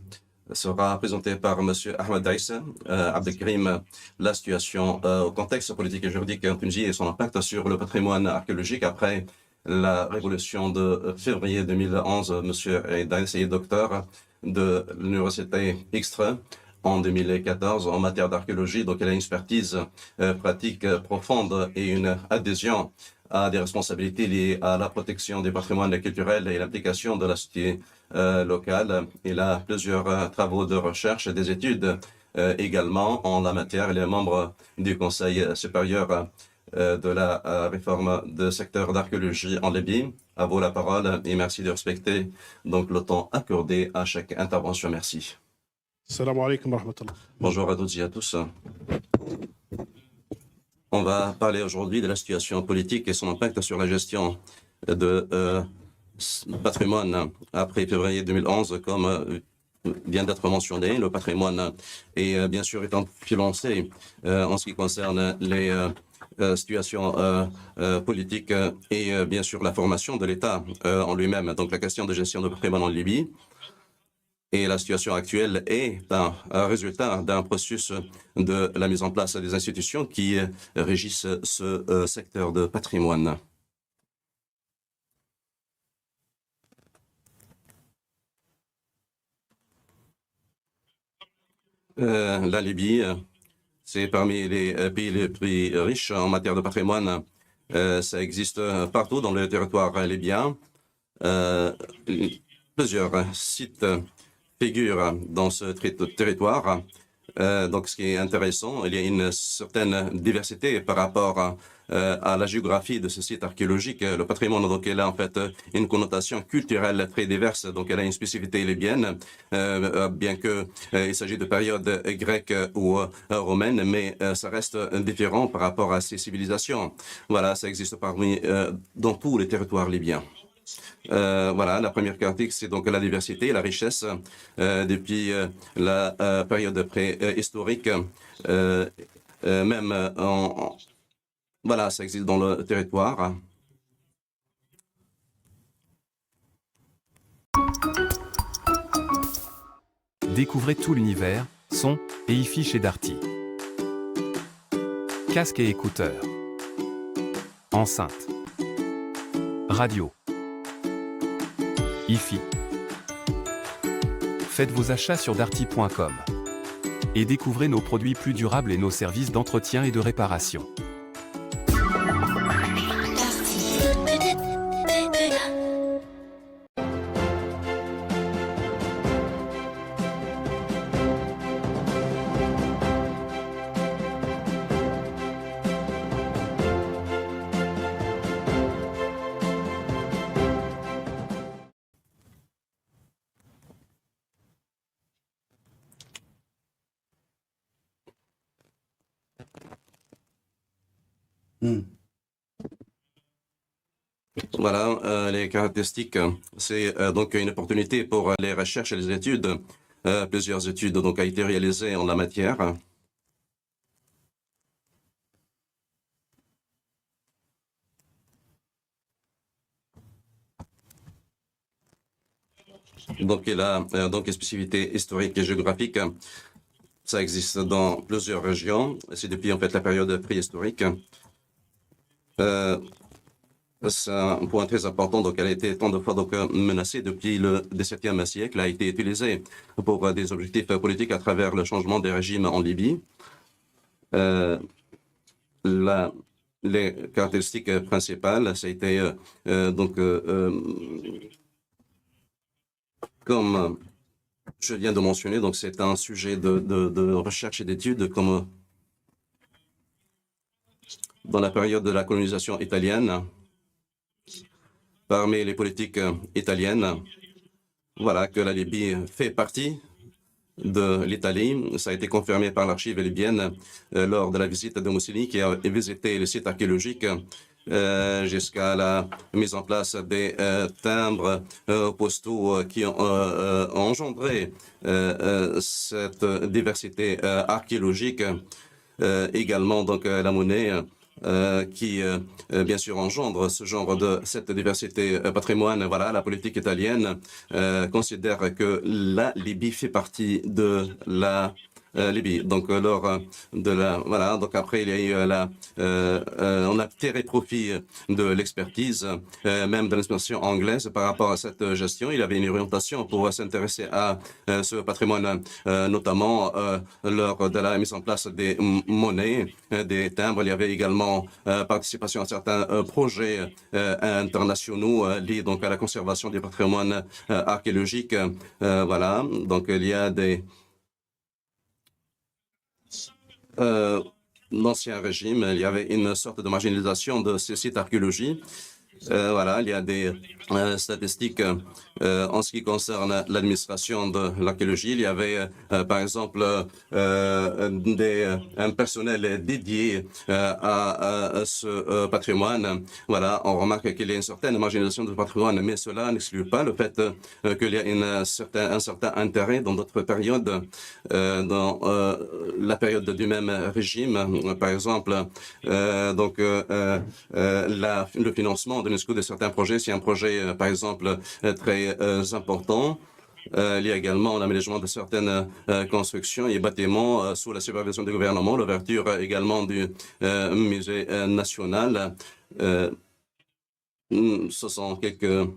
sera présentée par M. Ahmed Issa Abdelkrim, la situation au contexte politique et juridique en Tunisie et son impact sur le patrimoine archéologique après la révolution de février 2011. M. Daïs est docteur de l'université Extra en 2014 en matière d'archéologie. Donc, elle a une expertise pratique profonde et une adhésion à des responsabilités liées à la protection des patrimoines culturels et l'implication de la société locale. Il a plusieurs travaux de recherche et des études également en la matière. Il est membre du Conseil supérieur de la réforme du secteur d'archéologie en Libye. À vous la parole et merci de respecter donc le temps accordé à chaque intervention. Merci. Salam alaikum wa rahmatullah. Bonjour à toutes et à tous. On va parler aujourd'hui de la situation politique et son impact sur la gestion de patrimoine après février 2011, comme vient d'être mentionné. Le patrimoine est bien sûr influencé en ce qui concerne les situation politique et bien sûr la formation de l'État en lui-même. Donc la question de gestion de patrimoine en Libye et la situation actuelle est un résultat d'un processus de la mise en place des institutions qui régissent ce secteur de patrimoine. La Libye, c'est parmi les pays les plus riches en matière de patrimoine. Ça existe partout dans le territoire libyen. Plusieurs sites figurent dans ce territoire. Donc, ce qui est intéressant, il y a une certaine diversité par rapport à la géographie de ce site archéologique. Le patrimoine, donc, elle a en fait une connotation culturelle très diverse. Donc, elle a une spécificité libyenne, bien qu'il s'agit de périodes grecques ou romaines, mais ça reste différent par rapport à ces civilisations. Voilà, ça existe dans tous les territoires libyens. Voilà, la première caractéristique, c'est donc la diversité, la richesse depuis la période préhistorique, même voilà, ça existe dans le territoire. Découvrez tout l'univers, son et hi-fi chez Darty. Casque et écouteurs. Enceinte. Radio. hi-fi. Faites vos achats sur darty.com et découvrez nos produits plus durables et nos services d'entretien et de réparation. Voilà, les caractéristiques, c'est donc une opportunité pour les recherches et les études. Plusieurs études donc, ont été réalisées en la matière. Donc, il a donc une spécificité historique et géographique. Ça existe dans plusieurs régions. C'est depuis en fait la période préhistorique. C'est un point très important. Donc, elle a été tant de fois menacée depuis le XVIIe siècle. Elle a été utilisée pour des objectifs politiques à travers le changement des régimes en Libye. Les caractéristiques principales, ça a été comme je viens de mentionner, donc c'est un sujet de recherche et d'études comme dans la période de la colonisation italienne. Parmi les politiques italiennes, voilà que la Libye fait partie de l'Italie. Ça a été confirmé par l'archive libyenne lors de la visite de Mussolini qui a visité le site archéologique jusqu'à la mise en place des timbres postaux qui ont engendré cette diversité archéologique. Également, donc, la monnaie qui, bien sûr, engendre ce genre de cette diversité patrimoine. Voilà, la politique italienne considère que la Libye fait partie de la Libye. Donc, lors de la, voilà, donc après, il y a eu on a tiré profit de l'expertise, même de l'inspiration anglaise par rapport à cette gestion. Il y avait une orientation pour s'intéresser à ce patrimoine, notamment lors de la mise en place des monnaies, des timbres. Il y avait également participation à certains projets internationaux liés donc à la conservation du patrimoine archéologique. Voilà, donc il y a des l'ancien régime, il y avait une sorte de marginalisation de ces sites archéologiques. Voilà, il y a des statistiques en ce qui concerne l'administration de l'archéologie. Il y avait, par exemple, un personnel dédié à ce patrimoine. Voilà, on remarque qu'il y a une certaine marginalisation du patrimoine, mais cela n'exclut pas le fait qu'il y a un certain intérêt dans d'autres périodes, dans la période du même régime, par exemple. Donc, le financement de l'UNESCO de certains projets, c'est un projet, par exemple, très important. Il y a également l'aménagement de certaines constructions et bâtiments sous la supervision du gouvernement, l'ouverture également du musée national. Ce sont quelques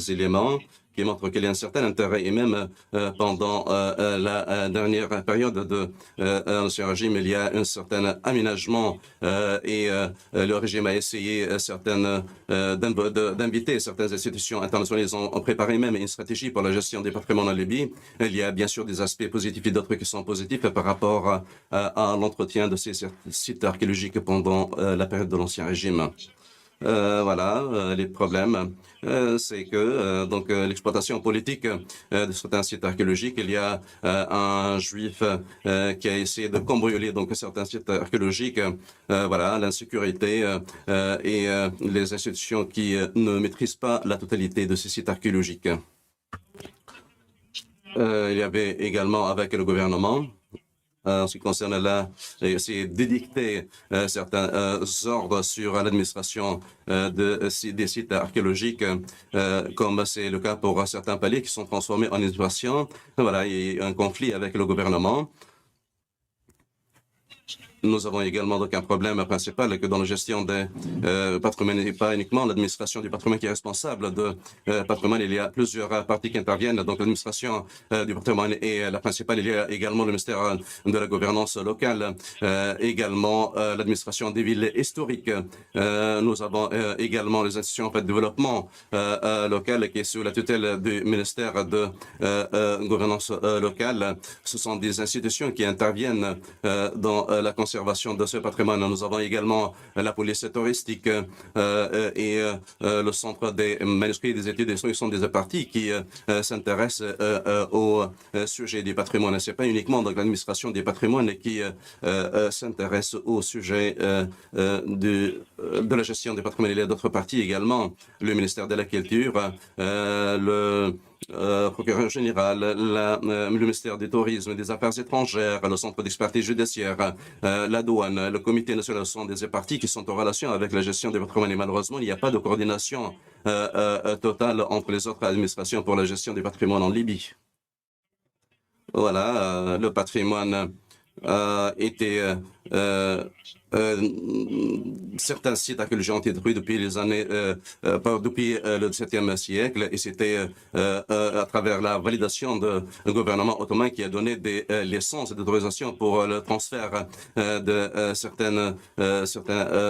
éléments qui montrent qu'il y a un certain intérêt, et même pendant la dernière période de l'ancien régime, il y a un certain aménagement et le régime a essayé d'inviter certaines institutions internationales. Ils ont préparé même une stratégie pour la gestion des patrimoines en Libye. Il y a bien sûr des aspects positifs et d'autres qui sont positifs par rapport à l'entretien de ces sites archéologiques pendant la période de l'ancien régime. Voilà, les problèmes, c'est que donc l'exploitation politique de certains sites archéologiques, il y a un juif qui a essayé de cambrioler donc certains sites archéologiques. Voilà, l'insécurité et les institutions qui ne maîtrisent pas la totalité de ces sites archéologiques. Il y avait également avec le gouvernement. En ce qui concerne c'est d'édicter certains ordres sur l'administration des sites archéologiques, comme c'est le cas pour certains palais qui sont transformés en administration. Voilà, il y a un conflit avec le gouvernement. Nous avons également donc un problème principal que dans la gestion des patrimoines, et pas uniquement l'administration du patrimoine qui est responsable de patrimoine, il y a plusieurs parties qui interviennent. Donc l'administration du patrimoine est la principale. Il y a également le ministère de la gouvernance locale, également l'administration des villes historiques. Nous avons également les institutions de développement local qui est sous la tutelle du ministère de gouvernance locale. Ce sont des institutions qui interviennent dans la conservation de ce patrimoine. Nous avons également la police touristique et le centre des manuscrits et des études et sont des parties qui s'intéressent au sujet du patrimoine. Ce n'est pas uniquement donc l'administration des patrimoines qui s'intéresse au sujet de la gestion des patrimoines. Il y a d'autres parties également, le ministère de la Culture, le procureur général, le ministère du Tourisme, des Affaires étrangères, le Centre d'expertise judiciaire, la douane, le Comité national sont des parties qui sont en relation avec la gestion des patrimoines. Et malheureusement, il n'y a pas de coordination totale entre les autres administrations pour la gestion des patrimoines en Libye. Voilà, le patrimoine était certains sites archéologiques ont été détruits depuis les années, depuis le XVIIe siècle, et c'était à travers la validation du gouvernement ottoman qui a donné des licences et d'autorisation pour le transfert de certaines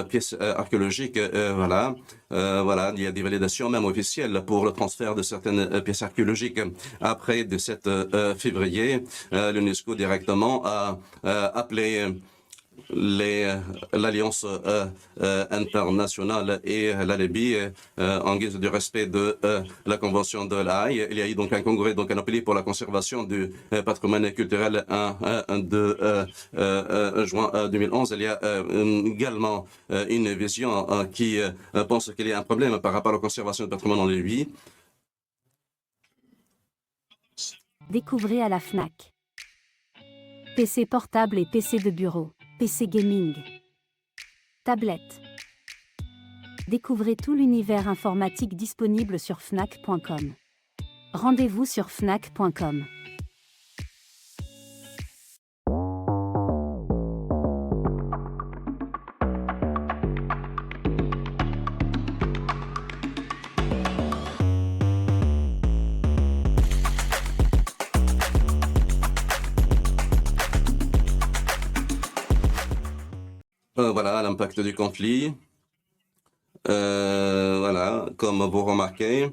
pièces archéologiques. Voilà. Voilà, il y a des validations même officielles pour le transfert de certaines pièces archéologiques. Après le 7 février, l'UNESCO directement a appelé l'Alliance internationale et la Libye en guise du respect de la Convention de La Haye. Il y a eu donc un congrès, donc un appel pour la conservation du patrimoine culturel de juin 2011. Il y a également une vision qui pense qu'il y a un problème par rapport à la conservation du patrimoine en Libye. Découvrez à la FNAC. PC portable et PC de bureau. PC gaming. Tablette. Découvrez tout l'univers informatique disponible sur fnac.com. Rendez-vous sur fnac.com. Voilà l'impact du conflit. Voilà, comme vous remarquez,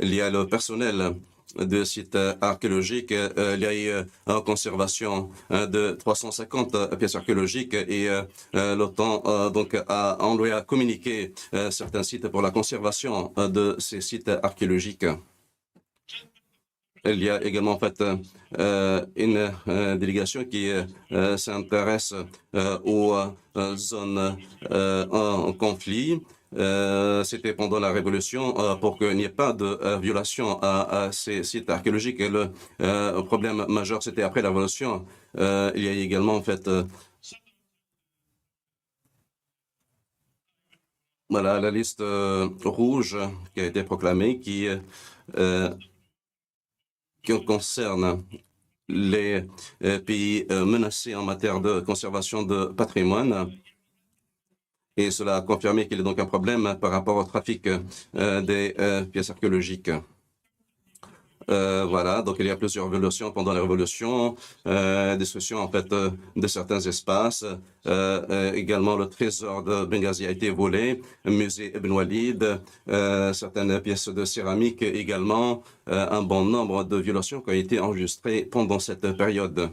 il y a le personnel de sites archéologiques. Il y a eu en conservation de 350 pièces archéologiques et l'OTAN on lui a communiqué certains sites pour la conservation de ces sites archéologiques. Il y a également en fait une délégation qui s'intéresse aux zones en conflit. C'était pendant la Révolution pour qu'il n'y ait pas de violation à ces sites archéologiques. Et le problème majeur, c'était après la Révolution. Il y a également en fait voilà, la liste rouge qui a été proclamée qui concerne les pays menacés en matière de conservation de patrimoine. Et cela a confirmé qu'il y a donc un problème par rapport au trafic des pièces archéologiques. Voilà, donc il y a plusieurs révolutions pendant la révolution, destruction en fait de certains espaces. Également, le trésor de Benghazi a été volé, musée Ibn Walid, certaines pièces de céramique également, un bon nombre de violations qui ont été enregistrées pendant cette période.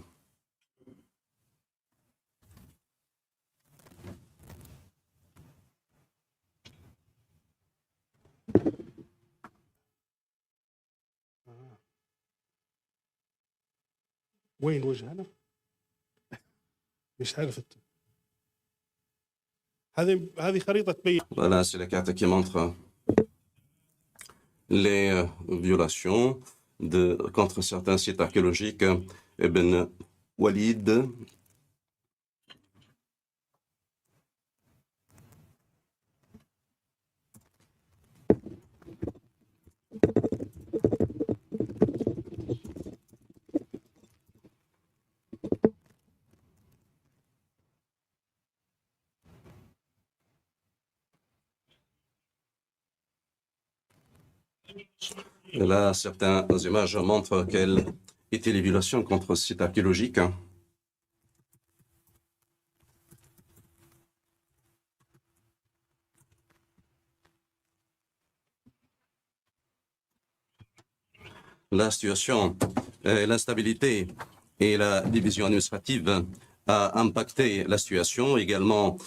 وين الوجه هنا؟ مش عارف. هذه خريطة تبين. Voilà, c'est la carte qui montre les violations contre certains sites archéologiques. Ibn Walid, et là, certaines images montrent quelles étaient les violations contre ce site archéologique. La situation, l'instabilité et la division administrative a impacté la situation, également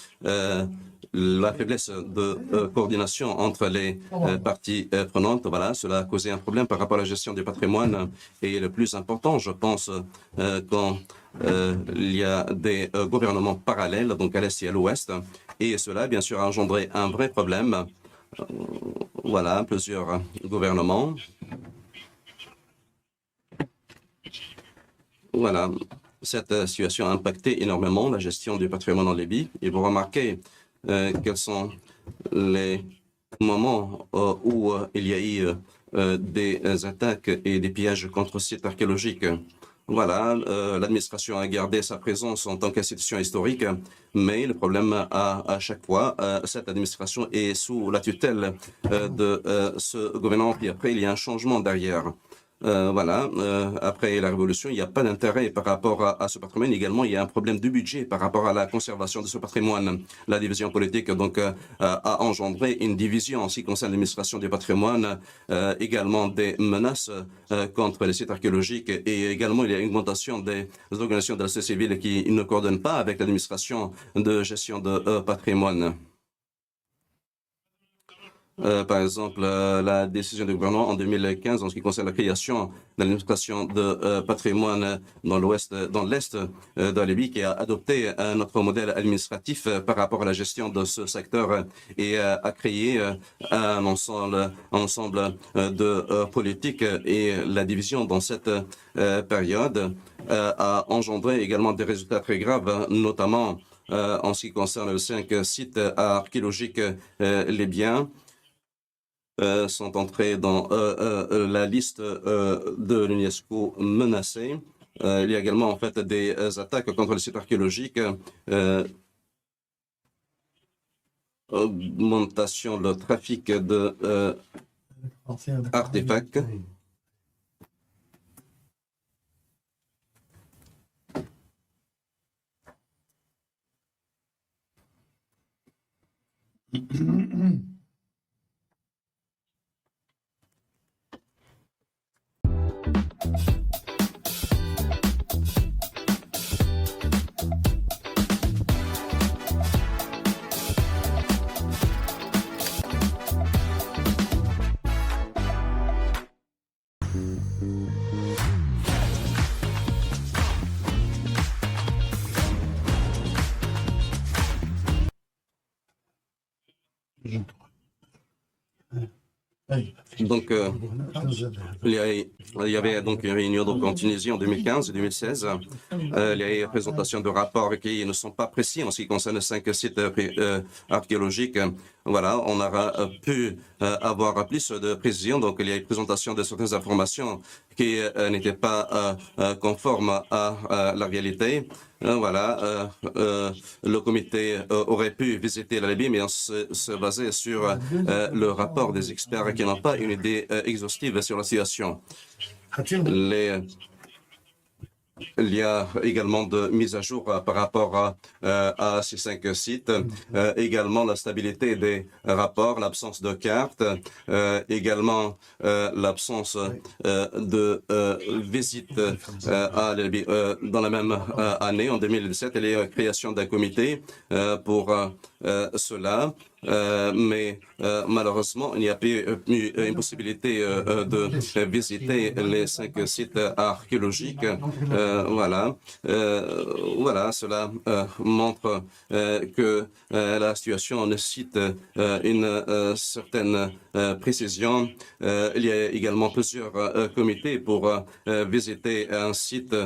la faiblesse de coordination entre les parties prenantes. Voilà, cela a causé un problème par rapport à la gestion du patrimoine. Et le plus important, je pense, quand il y a des gouvernements parallèles, donc à l'est et à l'ouest, et cela, bien sûr, a engendré un vrai problème. Voilà, plusieurs gouvernements. Voilà, cette situation a impacté énormément la gestion du patrimoine en Libye. Et vous remarquez quels sont les moments où il y a eu des attaques et des pillages contre sites archéologiques. Voilà, l'administration a gardé sa présence en tant qu'institution historique, mais le problème à chaque fois, cette administration est sous la tutelle de ce gouvernement, puis après il y a un changement derrière. Voilà, après la révolution, il n'y a pas d'intérêt par rapport à ce patrimoine. Également, il y a un problème de budget par rapport à la conservation de ce patrimoine. La division politique donc a engendré une division en ce qui concerne l'administration du patrimoine, également des menaces contre les sites archéologiques et également il y a une augmentation des organisations de la société civile qui ne coordonnent pas avec l'administration de gestion de patrimoine. Par exemple, la décision du gouvernement en 2015 en ce qui concerne la création de l'administration de patrimoine dans l'est de la Libye, qui a adopté notre modèle administratif par rapport à la gestion de ce secteur et a créé un ensemble de politiques. Et la division dans cette période a engendré également des résultats très graves, notamment en ce qui concerne les 5 sites archéologiques libyens. Sont entrés dans la liste de l'UNESCO menacée. Il y a également en fait des attaques contre les sites archéologiques, augmentation de trafic de artefacts. Donc, il y avait donc une réunion donc, en Tunisie en 2015 et 2016. Il y a eu une présentation de rapports qui ne sont pas précis en ce qui concerne 5 sites archéologiques. Voilà, on aura pu avoir plus de précision. Donc, il y a une présentation de certaines informations qui n'étaient pas conformes à la réalité. Voilà, le comité aurait pu visiter la Libye, mais on se basait sur le rapport des experts qui n'ont pas une idée exhaustive sur la situation. Il y a également de mise à jour par rapport à ces 5 sites, également la stabilité des rapports, l'absence de cartes, également l'absence de visite à la Libye. Dans la même année, en 2017, il y a eu la création d'un comité pour cela. Mais malheureusement, il n'y a plus une possibilité de visiter les 5 sites archéologiques. Voilà, cela montre que la situation nécessite une certaine précision. Il y a également plusieurs comités pour visiter un site.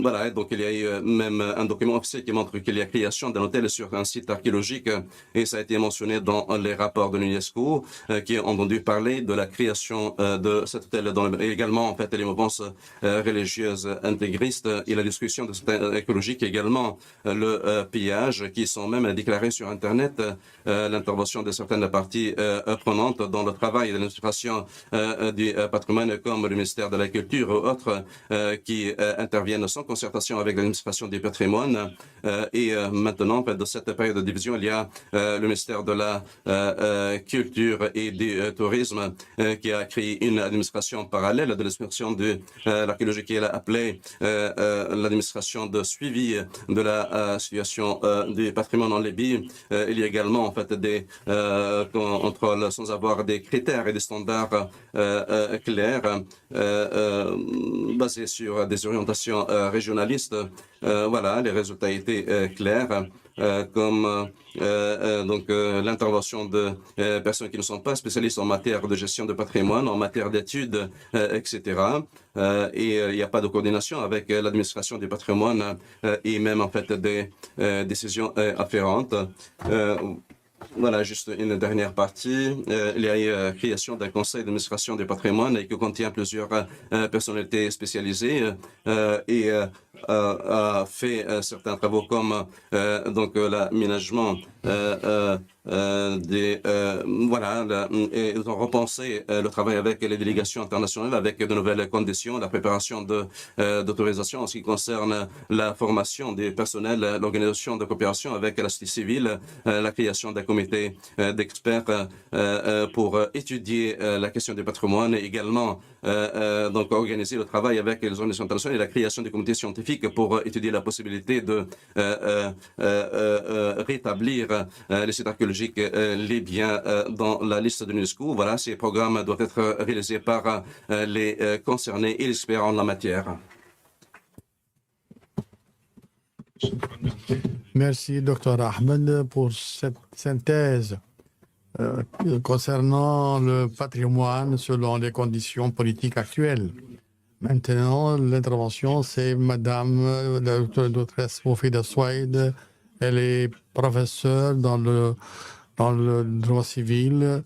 Voilà, donc il y a eu même un document officiel qui montre qu'il y a création d'un hôtel sur un site archéologique et ça a été mentionné dans les rapports de l'UNESCO qui ont entendu parler de la création de cet hôtel et également en fait les mouvances religieuses intégristes et la destruction de sites archéologiques, également le pillage qui sont même déclarés sur Internet, l'intervention de certaines parties prenantes dans le travail de l'administration du patrimoine comme le ministère de la Culture ou autres qui interviennent sans concertation avec l'administration du patrimoine et maintenant, en fait, de cette période de division, il y a le ministère de la Culture et du Tourisme qui a créé une administration parallèle de l'administration de l'archéologie qui est appelée l'administration de suivi de la situation du patrimoine en Libye. Il y a également, en fait, des contrôles sans avoir des critères et des standards clairs basés sur des orientations régionalistes. Voilà, les résultats étaient clairs. Comme donc l'intervention de personnes qui ne sont pas spécialistes en matière de gestion de patrimoine, en matière d'études, etc. Et il n'y a pas de coordination avec l'administration du patrimoine et même en fait des décisions afférentes. Voilà, juste une dernière partie. Il y a eu création d'un conseil d'administration du patrimoine et qui contient plusieurs personnalités spécialisées et a fait certains travaux comme donc l'aménagement voilà, et ils ont repensé le travail avec les délégations internationales, avec de nouvelles conditions, la préparation d'autorisation en ce qui concerne la formation des personnels, l'organisation de coopération avec la société civile, la création d'un comité d'experts pour étudier la question du patrimoine et également donc organiser le travail avec les organisations internationales et la création du comité scientifique pour étudier la possibilité de rétablir les sites archéologiques libyens dans la liste de l'UNESCO. Voilà, ces programmes doivent être réalisés par les concernés et les experts en la matière. Merci, Dr Ahmed, pour cette synthèse concernant le patrimoine selon les conditions politiques actuelles. Maintenant, l'intervention, c'est Madame la doctoresse Moufida Souaïd. Elle est professeure dans le droit civil.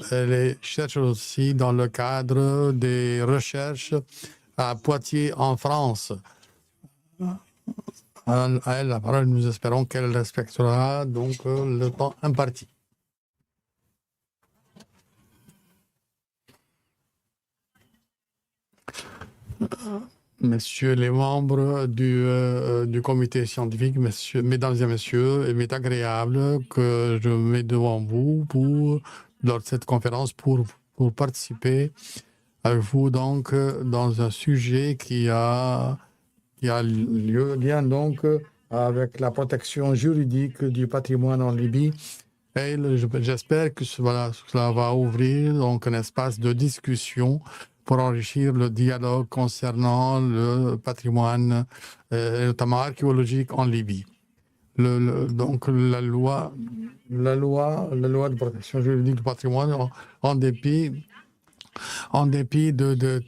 Elle est chercheuse aussi dans le cadre des recherches à Poitiers, en France. À elle la parole, nous espérons qu'elle respectera donc le temps imparti. Messieurs les membres du comité scientifique, mesdames et messieurs, il m'est agréable que je me mette devant vous lors de cette conférence pour participer avec vous donc dans un sujet qui a lien donc avec la protection juridique du patrimoine en Libye. Et j'espère que cela va ouvrir donc un espace de discussion pour enrichir le dialogue concernant le patrimoine, notamment archéologique en Libye. donc la loi de protection juridique du patrimoine en dépit de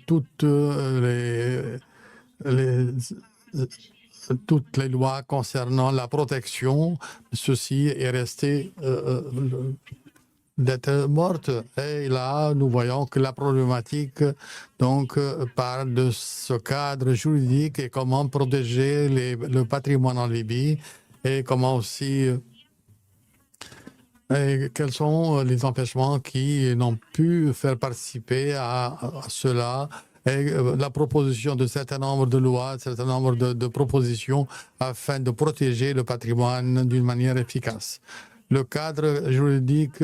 toutes les lois concernant la protection, ceci est resté d'être morte. Et là, nous voyons que la problématique donc parle de ce cadre juridique et comment protéger le patrimoine en Libye et comment aussi et quels sont les empêchements qui n'ont pu faire participer à cela. Et la proposition de certain nombre de lois, un certain nombre de propositions afin de protéger le patrimoine d'une manière efficace. Le cadre juridique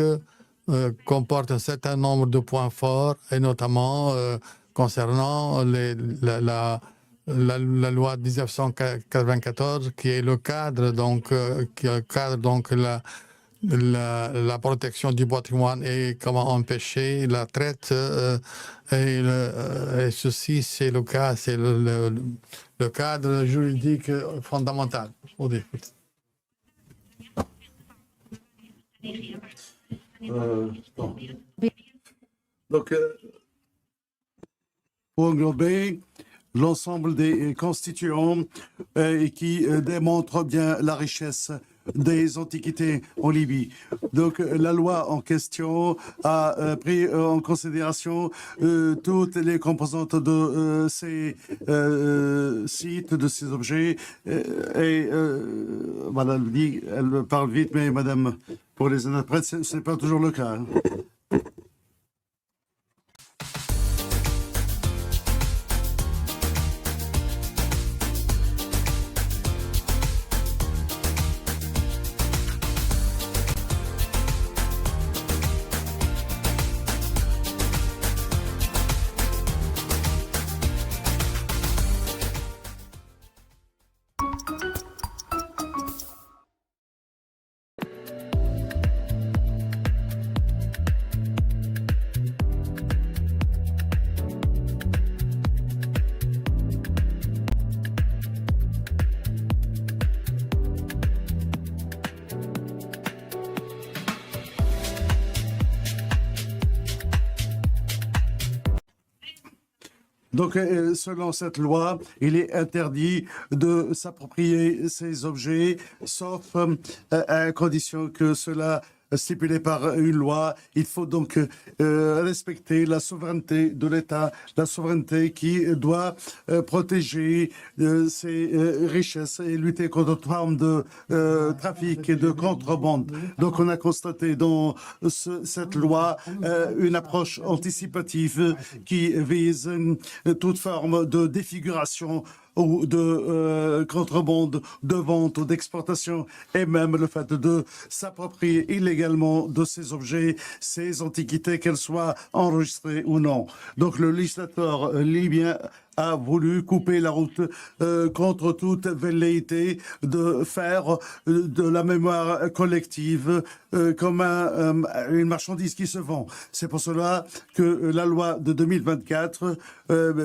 comporte un certain nombre de points forts, et notamment concernant la loi de 1994, qui est le cadre, donc la protection du patrimoine et comment empêcher la traite. Et ceci, c'est le cas, c'est le cadre juridique fondamental. Donc, pour englober l'ensemble des constituants et qui démontrent bien la richesse des antiquités en Libye. Donc la loi en question a pris en considération toutes les composantes de ces sites, de ces objets. Et voilà, elle parle vite, mais madame, pour les interprètes, ce n'est pas toujours le cas. Donc, selon cette loi, il est interdit de s'approprier ces objets, sauf à condition que cela stipulé par une loi. Il faut donc respecter la souveraineté de l'État, la souveraineté qui doit protéger ses richesses et lutter contre toute forme de trafic et de contrebande. Donc on a constaté dans cette loi une approche anticipative qui vise toute forme de défiguration ou de contrebande, de vente ou d'exportation, et même le fait de s'approprier illégalement de ces objets, ces antiquités, qu'elles soient enregistrées ou non. Donc le législateur libyen a voulu couper la route contre toute velléité de faire de la mémoire collective comme une marchandise qui se vend. C'est pour cela que la loi de 2024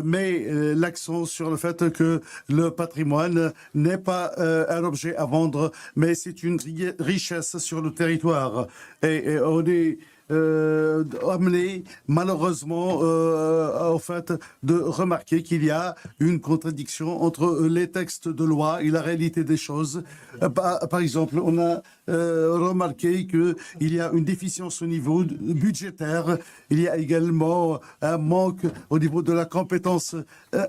met l'accent sur le fait que le patrimoine n'est pas un objet à vendre, mais c'est une richesse sur le territoire. Et on est amené malheureusement au fait de remarquer qu'il y a une contradiction entre les textes de loi et la réalité des choses. Par exemple, on a remarqué qu'il y a une déficience au niveau budgétaire, il y a également un manque au niveau de la compétence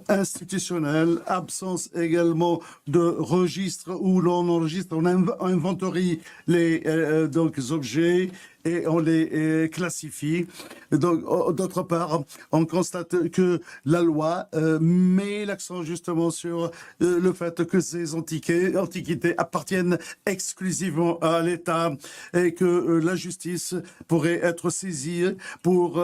institutionnelle, absence également de registre où l'on enregistre, on inventorie les donc, objets et on les classifie. Donc, d'autre part, on constate que la loi met l'accent justement sur le fait que ces antiquités appartiennent exclusivement à l'État et que la justice pourrait être saisie pour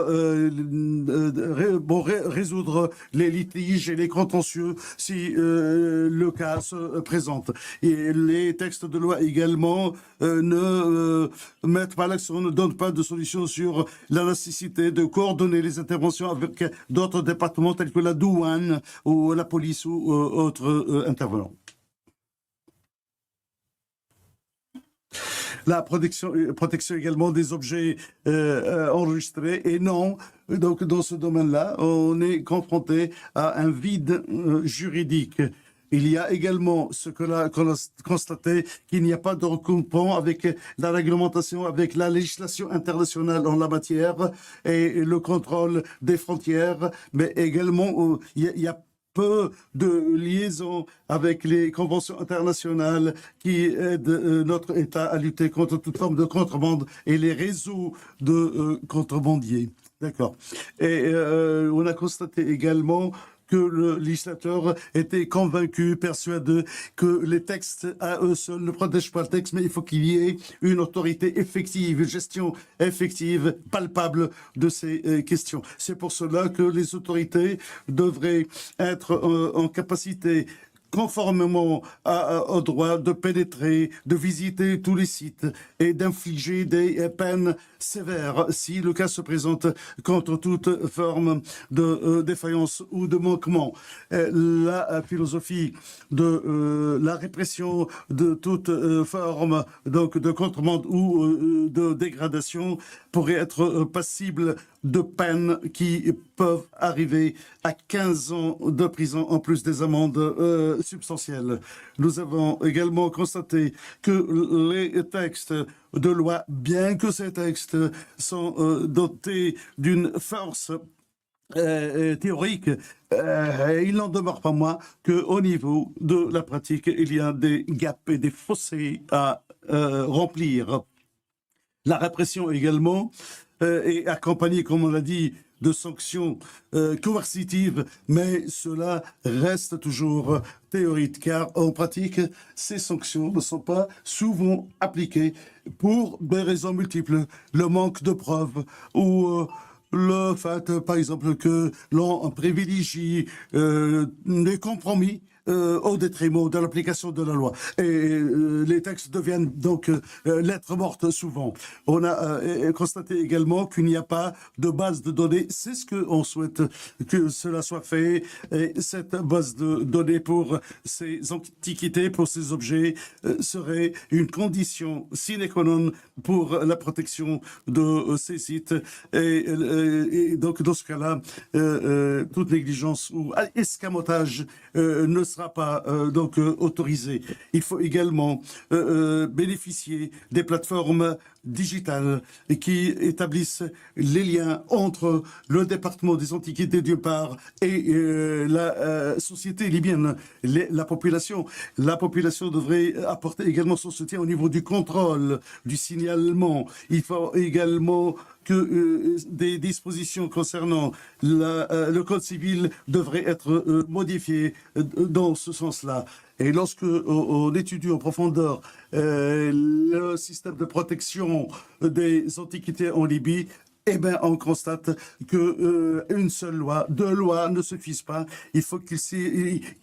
résoudre les litiges et les contentieux si le cas se présente. Et les textes de loi également ne mettent pas l'accent, ne donnent pas de solution sur la nécessité de coordonner les interventions avec d'autres départements tels que la douane ou la police ou autres intervenants. la protection également des objets enregistrés. Et non, donc dans ce domaine-là, on est confronté à un vide juridique. Il y a également ce qu'on a constaté, qu'il n'y a pas de recoupement avec la réglementation, avec la législation internationale en la matière et le contrôle des frontières, mais également il y a peu de liaison avec les conventions internationales qui aident notre État à lutter contre toute forme de contrebande et les réseaux de contrebandiers. D'accord. Et on a constaté également que le législateur était convaincu, persuadé que les textes à eux seuls ne protègent pas le texte, mais il faut qu'il y ait une autorité effective, une gestion effective, palpable de ces questions. C'est pour cela que les autorités devraient être en capacité, conformément au droit, de pénétrer, de visiter tous les sites et d'infliger des peines sévères si le cas se présente contre toute forme de défaillance ou de manquement. La philosophie de la répression de toute forme donc de contrebande ou de dégradation pourrait être passible de peines qui peuvent arriver à 15 ans de prison en plus des amendes substantielles. Nous avons également constaté que les textes de loi, bien que ces textes sont dotés d'une force théorique, il n'en demeure pas moins qu'au niveau de la pratique, il y a des gaps et des fossés à remplir. La répression également est accompagnée, comme on l'a dit, de sanctions coercitives, mais cela reste toujours théorique, car en pratique, ces sanctions ne sont pas souvent appliquées pour des raisons multiples. Le manque de preuves ou le fait, par exemple, que l'on privilégie les compromis au détriment de l'application de la loi. Et les textes deviennent donc lettres mortes souvent. On a constaté également qu'il n'y a pas de base de données. C'est ce qu'on souhaite que cela soit fait. Et cette base de données pour ces antiquités, pour ces objets, serait une condition sine qua non pour la protection de ces sites. Et donc, dans ce cas-là, toute négligence ou escamotage ne sera pas donc autorisé. Il faut également bénéficier des plateformes digitales qui établissent les liens entre le département des antiquités d'une part et la société libyenne, la population. La population devrait apporter également son soutien au niveau du contrôle, du signalement. Il faut également que des dispositions concernant le code civil devraient être modifiées dans ce sens-là. Et lorsque on étudie en profondeur le système de protection des antiquités en Libye, eh bien, on constate que une seule loi, deux lois ne suffisent pas. Il faut qu'il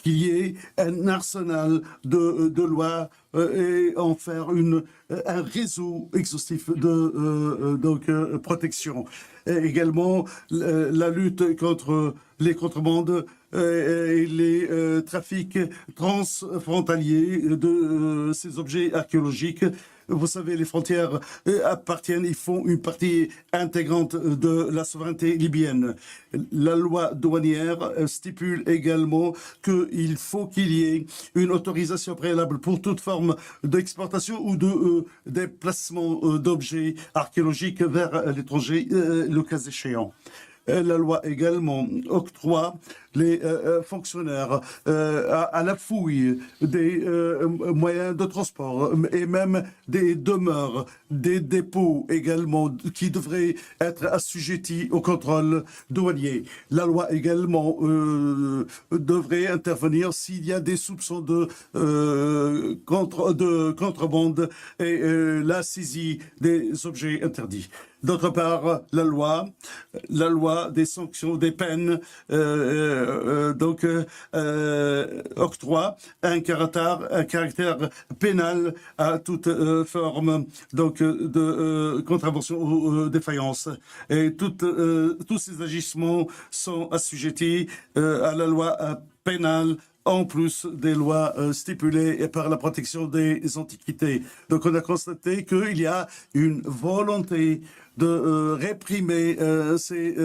y ait un arsenal de lois et en faire un réseau exhaustif de protection. Et également, la lutte contre les contrebandes et les trafics transfrontaliers de ces objets archéologiques. Vous savez, les frontières appartiennent, ils font une partie intégrante de la souveraineté libyenne. La loi douanière stipule également qu'il faut qu'il y ait une autorisation préalable pour toute forme d'exportation ou de déplacement d'objets archéologiques vers l'étranger, le cas échéant. La loi également octroie les fonctionnaires à la fouille des moyens de transport et même des demeures, des dépôts également qui devraient être assujettis au contrôle douanier. La loi également devrait intervenir s'il y a des soupçons de contrebande et la saisie des objets interdits. D'autre part, la loi des sanctions, des peines, octroie un caractère pénal à toute forme donc de contravention ou défaillance. Et tous ces agissements sont assujettis à la loi pénale en plus des lois stipulées par la protection des antiquités. Donc on a constaté qu'il y a une volonté de réprimer ces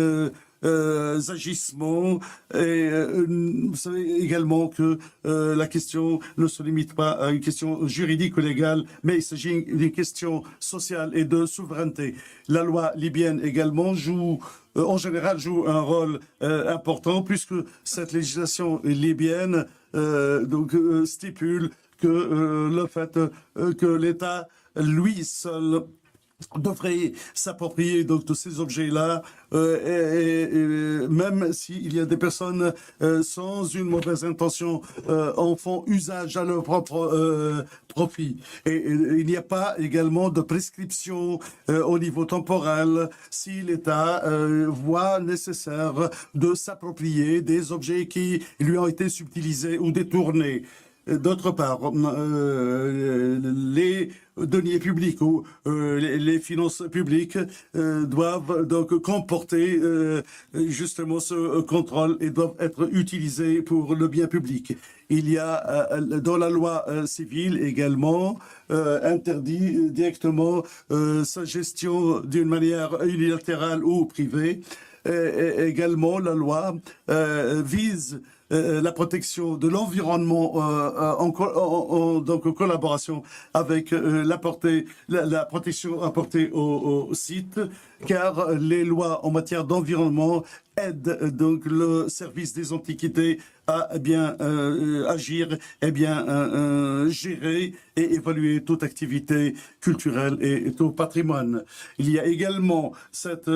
agissements. Et vous savez également que la question ne se limite pas à une question juridique ou légale, mais il s'agit d'une question sociale et de souveraineté. La loi libyenne également en général joue un rôle important, puisque cette législation libyenne stipule que le fait que l'État, lui seul, devrait s'approprier donc de ces objets-là, même s'il y a des personnes sans une mauvaise intention en font usage à leur propre profit. Et il n'y a pas également de prescription au niveau temporel si l'État voit nécessaire de s'approprier des objets qui lui ont été subtilisés ou détournés. D'autre part, les deniers publics ou les finances publiques doivent donc comporter justement ce contrôle et doivent être utilisés pour le bien public. Il y a dans la loi civile également interdit directement sa gestion d'une manière unilatérale ou privée. Également, la loi vise la protection de l'environnement en collaboration avec la protection apportée au site, car les lois en matière d'environnement aident donc le service des antiquités à bien agir et bien gérer et évaluer toute activité culturelle et tout patrimoine. Il y a également cette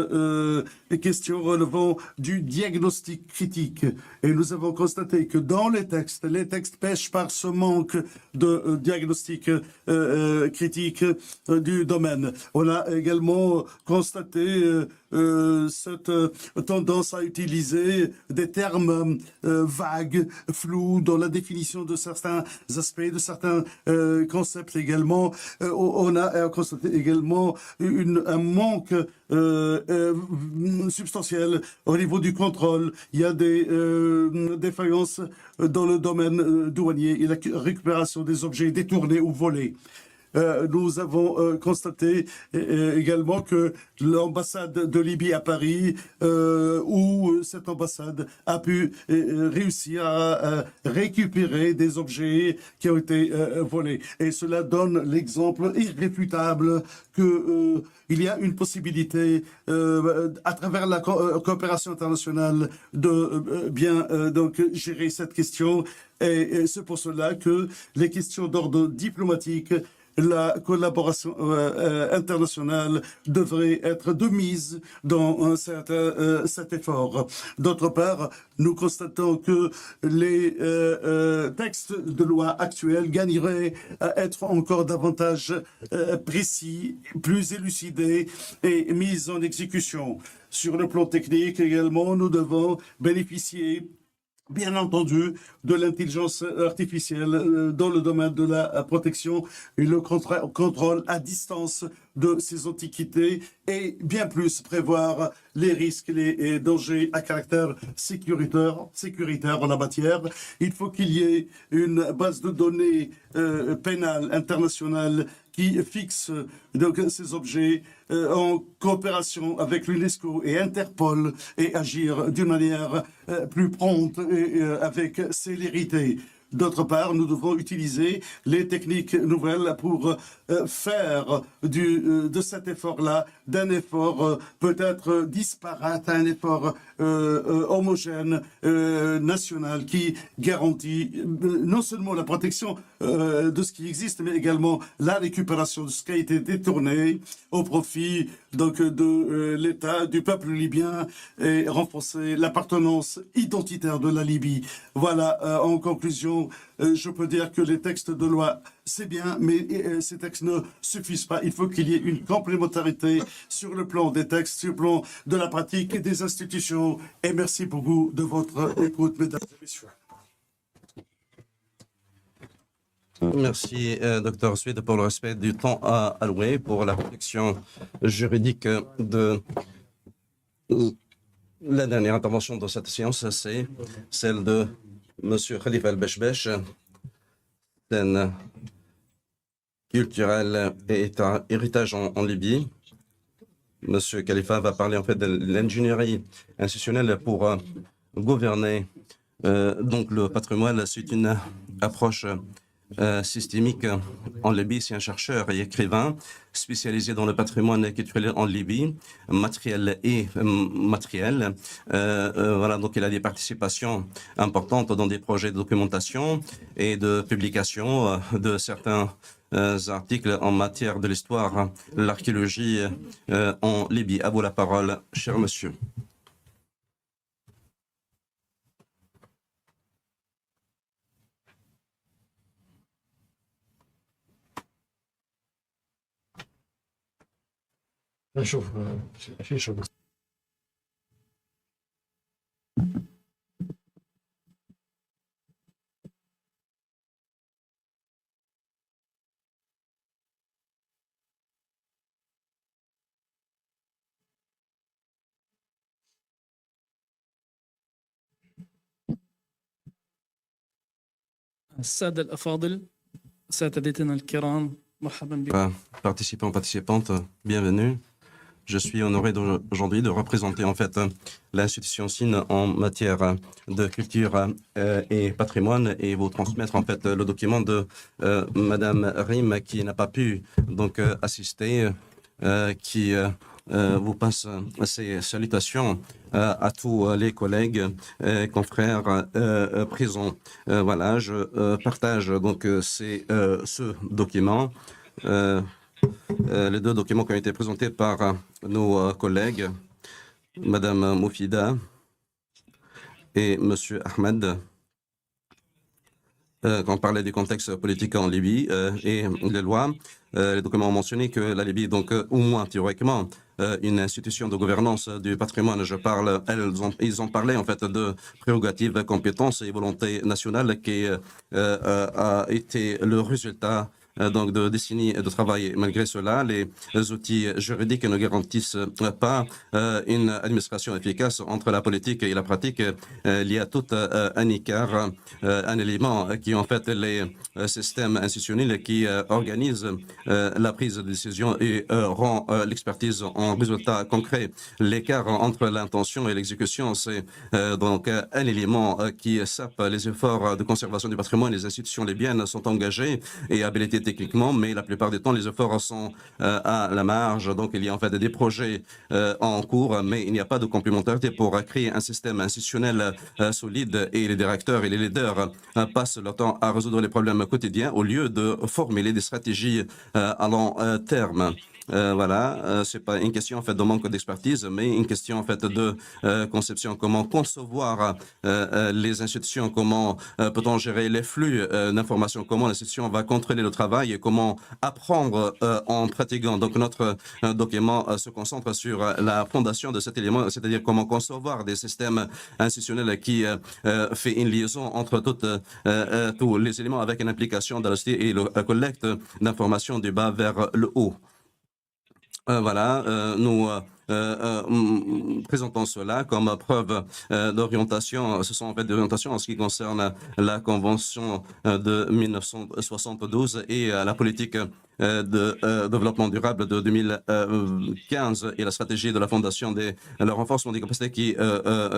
question relevant du diagnostic critique. Et nous avons constaté que dans les textes pêchent par ce manque de diagnostic critique du domaine. On a également constaté cette tendance à utiliser des termes vagues, flous dans la définition de certains aspects, de certains concepts également. On a constaté également un manque substantiel au niveau du contrôle. Il y a des défaillances dans le domaine douanier et la récupération des objets détournés ou volés. Nous avons constaté également que l'ambassade de Libye à Paris, où cette ambassade a pu réussir à récupérer des objets qui ont été volés. Et cela donne l'exemple irréfutable que il y a une possibilité, à travers la coopération internationale, de bien donc gérer cette question. Et c'est pour cela que les questions d'ordre diplomatique, la collaboration internationale devrait être de mise dans cet effort. D'autre part, nous constatons que les textes de loi actuels gagneraient à être encore davantage précis, plus élucidés et mis en exécution. Sur le plan technique également, nous devons bénéficier bien entendu de l'intelligence artificielle dans le domaine de la protection et le contrôle à distance de ces antiquités et bien plus prévoir les risques, les dangers à caractère sécuritaire en la matière. Il faut qu'il y ait une base de données pénale internationale qui fixe donc ces objets en coopération avec l'UNESCO et Interpol et agir d'une manière plus prompte et avec célérité. D'autre part, nous devons utiliser les techniques nouvelles pour faire de cet effort-là d'un effort peut-être disparate à un effort homogène, national, qui garantit non seulement la protection de ce qui existe, mais également la récupération de ce qui a été détourné au profit donc de l'État, du peuple libyen, et renforcer l'appartenance identitaire de la Libye. Voilà, en conclusion, je peux dire que les textes de loi, c'est bien, mais ces textes ne suffisent pas. Il faut qu'il y ait une complémentarité sur le plan des textes, sur le plan de la pratique et des institutions. Et merci beaucoup de votre écoute, mesdames et messieurs. Merci, Dr. Swede, pour le respect du temps alloué pour la protection juridique de la dernière intervention de cette séance, c'est celle de Monsieur Khalifa Al-Beshbesh, scène culturelle et héritage en Libye. Monsieur Khalifa va parler en fait de l'ingénierie institutionnelle pour gouverner. Donc le patrimoine, c'est une approche systémique en Libye. C'est un chercheur et écrivain spécialisé dans le patrimoine culturel en Libye, matériel et matériel. Voilà, donc il a des participations importantes dans des projets de documentation et de publication de certains articles en matière de l'histoire, l'archéologie en Libye. À vous la parole, cher monsieur. السادة الأفاضل سادتنا الكرام مرحبا بكم. Participants, participantes, bienvenue. Je suis honoré aujourd'hui de représenter en fait l'institution SIN en matière de culture et patrimoine et vous transmettre en fait le document de Madame Rim qui n'a pas pu donc assister, qui vous passe ses salutations à tous les collègues, confrères présents. Voilà, je partage donc ce document. Les deux documents qui ont été présentés par nos collègues, Madame Moufida et Monsieur Ahmed, quand on parlait du contexte politique en Libye et les lois, les documents ont mentionné que la Libye, donc au moins théoriquement, une institution de gouvernance du patrimoine, ils ont parlé en fait de prérogatives, compétences et volonté nationale qui a été le résultat donc de décennies de travail. Malgré cela, les outils juridiques ne garantissent pas une administration efficace entre la politique et la pratique. Il y a tout un écart, un élément qui est en fait les systèmes institutionnels qui organisent la prise de décision et rend l'expertise en résultat concret. L'écart entre l'intention et l'exécution, c'est donc un élément qui sape les efforts de conservation du patrimoine. Les institutions libyennes sont engagées et habilitées techniquement, mais la plupart du temps, les efforts sont à la marge. Donc, il y a en fait des projets en cours, mais il n'y a pas de complémentarité pour créer un système institutionnel solide et les directeurs et les leaders passent leur temps à résoudre les problèmes quotidiens au lieu de formuler des stratégies à long terme. Voilà, c'est pas une question en fait de manque d'expertise, mais une question en fait de conception. Comment concevoir les institutions, comment peut-on gérer les flux d'informations, comment l'institution va contrôler le travail et comment apprendre en pratiquant. Donc notre document se concentre sur la fondation de cet élément, c'est-à-dire comment concevoir des systèmes institutionnels qui fait une liaison entre tous les éléments avec une implication de la société et la collecte d'informations du bas vers le haut. Voilà, nous présentons cela comme preuve d'orientation. Ce sont en fait des orientations en ce qui concerne la Convention de 1972 et la politique de développement durable de 2015 et la stratégie de la Fondation le renforcement des capacités qui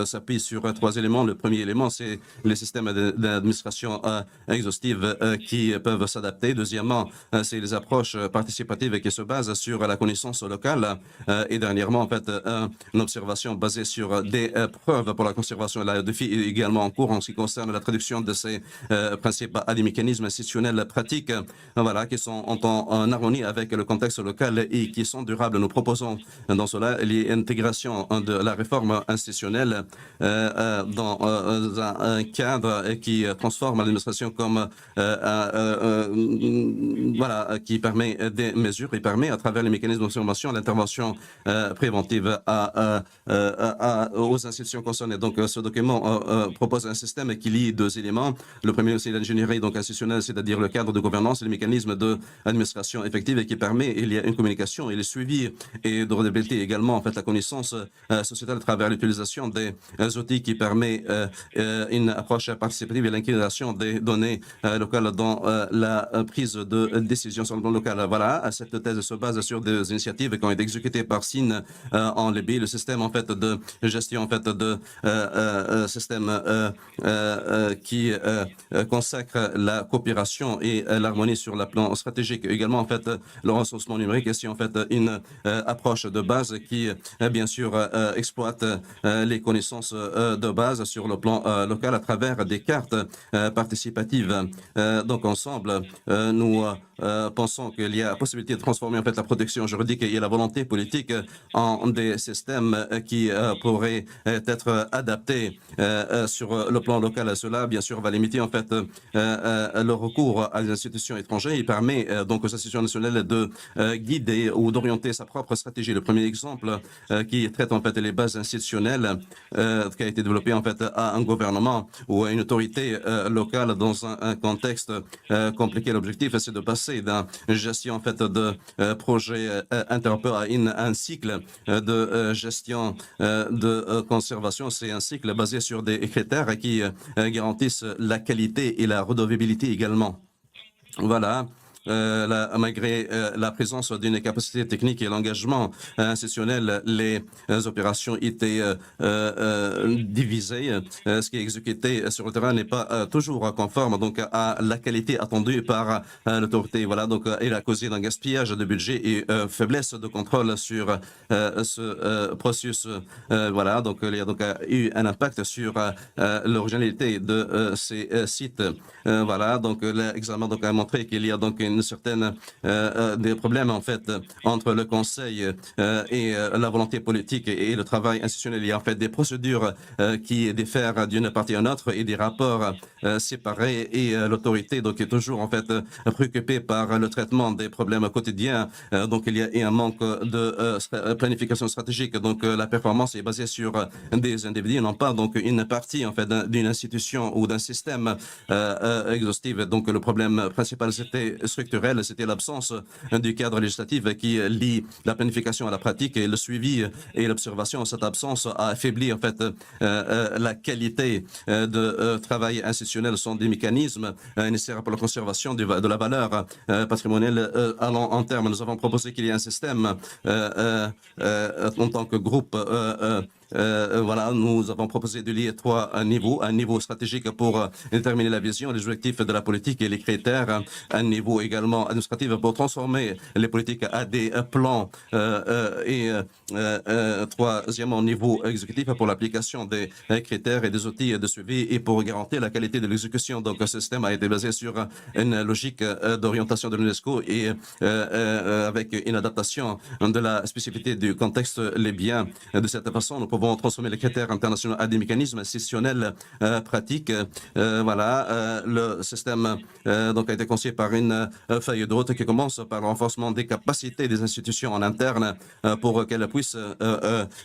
s'appuie sur trois éléments. Le premier élément, c'est les systèmes d'administration exhaustive qui peuvent s'adapter. Deuxièmement, c'est les approches participatives qui se basent sur la connaissance locale. Et dernièrement, en fait, une observation basée sur des preuves pour la conservation. Le défi est également en cours en ce qui concerne la traduction de ces principes à des mécanismes institutionnels pratiques, voilà, qui sont en harmonie avec le contexte local et qui sont durables. Nous proposons dans cela l'intégration de la réforme institutionnelle dans un cadre qui transforme l'administration comme voilà, qui permet des mesures et permet à travers les mécanismes d'observation l'intervention préventive préventive aux institutions concernées. Donc, ce document propose un système qui lie deux éléments. Le premier, c'est l'ingénierie donc institutionnelle, c'est-à-dire le cadre de gouvernance et les mécanismes d'administration effective et qui permet, il y a une communication et le suivi et de redevabilité également, en fait, la connaissance sociétale à travers l'utilisation des outils qui permet une approche participative et l'inclusion des données locales dans la prise de décision sur le plan local. Voilà, cette thèse se base sur des initiatives qui ont été exécutées par SIN en Libye, le système en fait de gestion en fait de système qui consacre la coopération et l'harmonie sur le plan stratégique. Également en fait le ressourcement numérique est en fait une approche de base qui bien sûr exploite les connaissances de base sur le plan local à travers des cartes participatives. Donc ensemble, nous pensons qu'il y a possibilité de transformer en fait la protection juridique et la volonté politique en des systèmes qui pourraient être adaptés sur le plan local. Cela, bien sûr, va limiter en fait le recours à des institutions étrangères. Il permet donc aux institutions nationales de guider ou d'orienter sa propre stratégie. Le premier exemple qui traite en fait les bases institutionnelles qui a été développé en fait à un gouvernement ou à une autorité locale dans un contexte compliqué. L'objectif, c'est de passer d'une gestion en fait de projets interopérables à un cycle de gestion de conservation. C'est un cycle basé sur des critères qui garantissent la qualité et la redevabilité également. Voilà. Malgré la présence d'une capacité technique et l'engagement institutionnel, les opérations étaient divisées. Ce qui est exécuté sur le terrain n'est pas toujours conforme donc à la qualité attendue par l'autorité. Voilà, donc il a causé un gaspillage de budget et faiblesse de contrôle sur ce processus. Voilà, donc il y a donc eu un impact sur l'originalité de ces sites. Voilà, donc l'examen donc a montré qu'il y a donc une certaine des problèmes en fait entre le Conseil et la volonté politique et le travail institutionnel. Il y a en fait des procédures qui diffèrent d'une partie à une autre et des rapports séparés et l'autorité donc est toujours en fait préoccupée par le traitement des problèmes quotidiens. Donc il y a un manque de planification stratégique. Donc la performance est basée sur des individus, non pas donc une partie en fait d'une institution ou d'un système exhaustif. Donc le problème principal c'était structurel, c'était l'absence du cadre législatif qui lie la planification à la pratique et le suivi et l'observation. Cette absence a affaibli en fait la qualité de travail institutionnel. Ce sont des mécanismes nécessaires pour la conservation de la valeur patrimoniale. Allant en termes, nous avons proposé qu'il y ait un système en tant que groupe. Voilà, nous avons proposé de lier trois niveaux. Un niveau stratégique pour déterminer la vision, les objectifs de la politique et les critères. Un niveau également administratif pour transformer les politiques à des plans. Et troisièmement, niveau exécutif pour l'application des critères et des outils de suivi et pour garantir la qualité de l'exécution. Donc, ce système a été basé sur une logique d'orientation de l'UNESCO et avec une adaptation de la spécificité du contexte libyen. De cette façon, nous pouvons transformer les critères internationaux à des mécanismes institutionnels pratiques. Voilà, le système donc a été conçu par une feuille de route qui commence par le renforcement des capacités des institutions en interne pour qu'elles puissent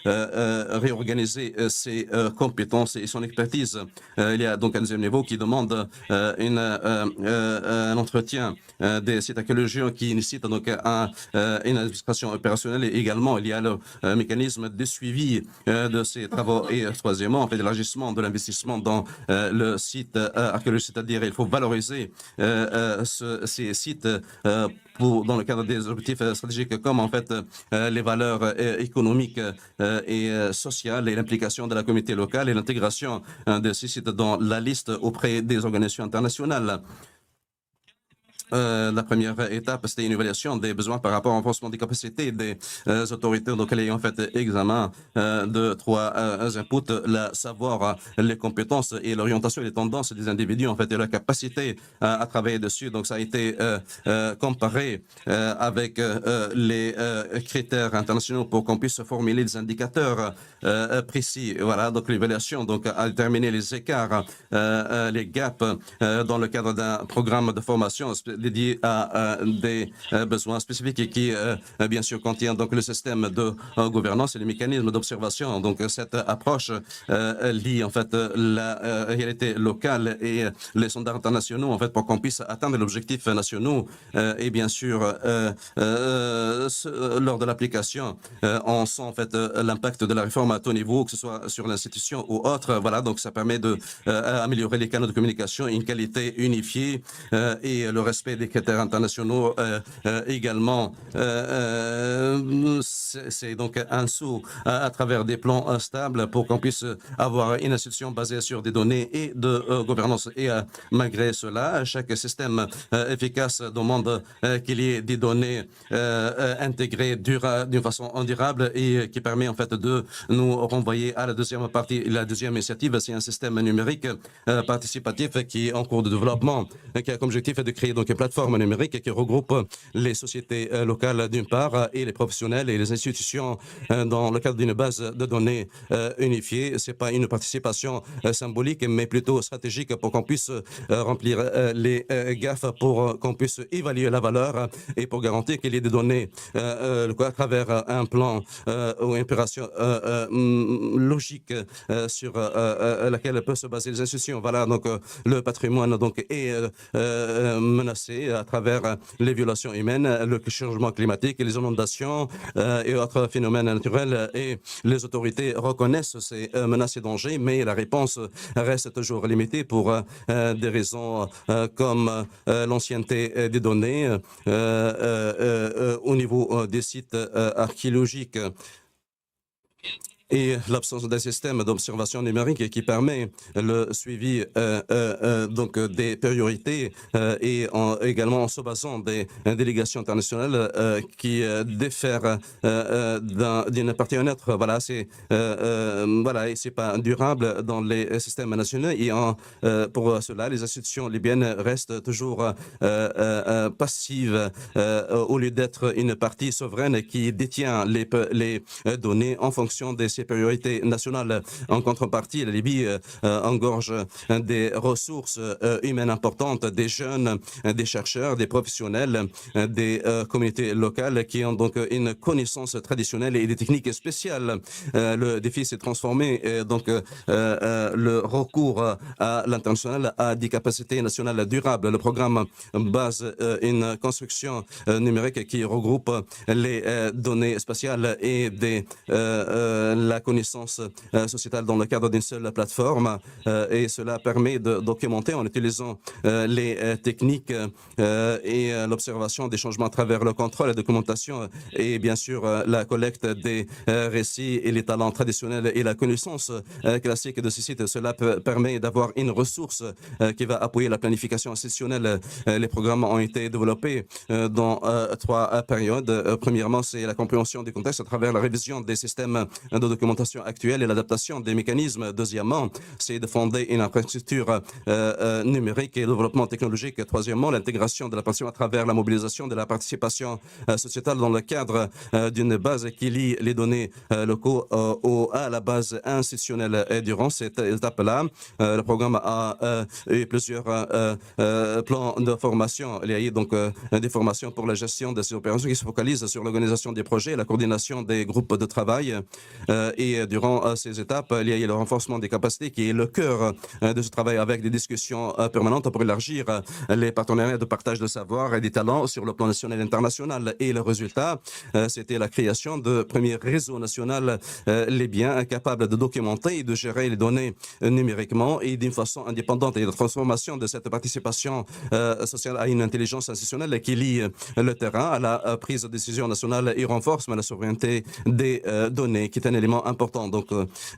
réorganiser ses compétences et son expertise. Il y a donc un deuxième niveau qui demande un entretien des sites archéologiques qui nécessite donc une administration opérationnelle. Et également, il y a le mécanisme de suivi de ces travaux. Et troisièmement, en fait, l'élargissement de l'investissement dans le site archéologique, c'est-à-dire il faut valoriser ces sites dans le cadre des objectifs stratégiques comme en fait les valeurs économiques et sociales et l'implication de la communauté locale et l'intégration de ces sites dans la liste auprès des organisations internationales. La première étape, c'était une évaluation des besoins par rapport au renforcement des capacités des autorités. Donc, il y a en fait examen de trois inputs, le savoir, les compétences et l'orientation et les tendances des individus, en fait, et la capacité à travailler dessus. Donc, ça a été comparé avec les critères internationaux pour qu'on puisse formuler des indicateurs précis. Voilà, donc l'évaluation donc, a déterminé les écarts, les gaps dans le cadre d'un programme de formation dédié à des besoins spécifiques et qui, bien sûr, contient donc le système de gouvernance et les mécanismes d'observation. Donc, cette approche lie en fait la réalité locale et les standards internationaux en fait pour qu'on puisse atteindre les objectifs nationaux et bien sûr lors de l'application on sent en fait l'impact de la réforme à tout niveau, que ce soit sur l'institution ou autre. Voilà, donc ça permet de améliorer les canaux de communication, une qualité unifiée et le respect des critères internationaux également. C'est donc un saut à travers des plans stables pour qu'on puisse avoir une institution basée sur des données et de gouvernance. Et malgré cela, chaque système efficace demande qu'il y ait des données intégrées d'une façon durable et qui permet en fait de nous renvoyer à la deuxième partie. La deuxième initiative, c'est un système numérique participatif qui est en cours de développement, qui a comme objectif de créer donc une plateforme numérique qui regroupe les sociétés locales d'une part et les professionnels et les institutions dans le cadre d'une base de données unifiée. C'est pas une participation symbolique, mais plutôt stratégique pour qu'on puisse remplir les gaffes, pour qu'on puisse évaluer la valeur et pour garantir qu'il y ait des données à travers un plan ou une opération logique sur laquelle peuvent se baser les institutions. Voilà, donc le patrimoine donc est menacé à travers les violations humaines, le changement climatique, les inondations et autres phénomènes naturels, et les autorités reconnaissent ces menaces et dangers, mais la réponse reste toujours limitée pour des raisons comme l'ancienneté des données au niveau des sites archéologiques et l'absence d'un système d'observation numérique qui permet le suivi donc des priorités et également en se basant des délégations internationales qui diffèrent d'une partie à une autre. Voilà, voilà, et c'est pas durable dans les systèmes nationaux. Et pour cela, les institutions libyennes restent toujours passives au lieu d'être une partie souveraine qui détient les données en fonction des ses priorités nationales. En contrepartie, la Libye engorge des ressources humaines importantes, des jeunes, des chercheurs, des professionnels, des communautés locales qui ont donc une connaissance traditionnelle et des techniques spéciales. Le défi s'est transformé, donc le recours à l'international a des capacités nationales durables. Le programme base une construction numérique qui regroupe les données spatiales et la connaissance sociétale dans le cadre d'une seule plateforme, et cela permet de documenter en utilisant les techniques et l'observation des changements à travers le contrôle, la documentation et bien sûr la collecte des récits et les talents traditionnels et la connaissance classique de ces sites. Cela permet d'avoir une ressource qui va appuyer la planification institutionnelle. Les programmes ont été développés dans trois périodes. Premièrement, c'est la compréhension du contexte à travers la révision des systèmes de documentation actuelle et l'adaptation des mécanismes. Deuxièmement, c'est de fonder une infrastructure numérique et développement technologique. Troisièmement, l'intégration de la participation à travers la mobilisation de la participation sociétale dans le cadre d'une base qui lie les données locaux à la base institutionnelle. Et durant cette étape-là, le programme a eu plusieurs plans de formation. Il y a eu donc des formations pour la gestion de ces opérations qui se focalisent sur l'organisation des projets, la coordination des groupes de travail. Et durant ces étapes, il y a eu le renforcement des capacités qui est le cœur de ce travail, avec des discussions permanentes pour élargir les partenariats de partage de savoir et des talents sur le plan national et international. Et le résultat, c'était la création de premier réseau national libyen capable de documenter et de gérer les données numériquement et d'une façon indépendante, et la transformation de cette participation sociale à une intelligence institutionnelle qui lie le terrain à la prise de décision nationale et renforce la souveraineté des données, qui est un élément important. Donc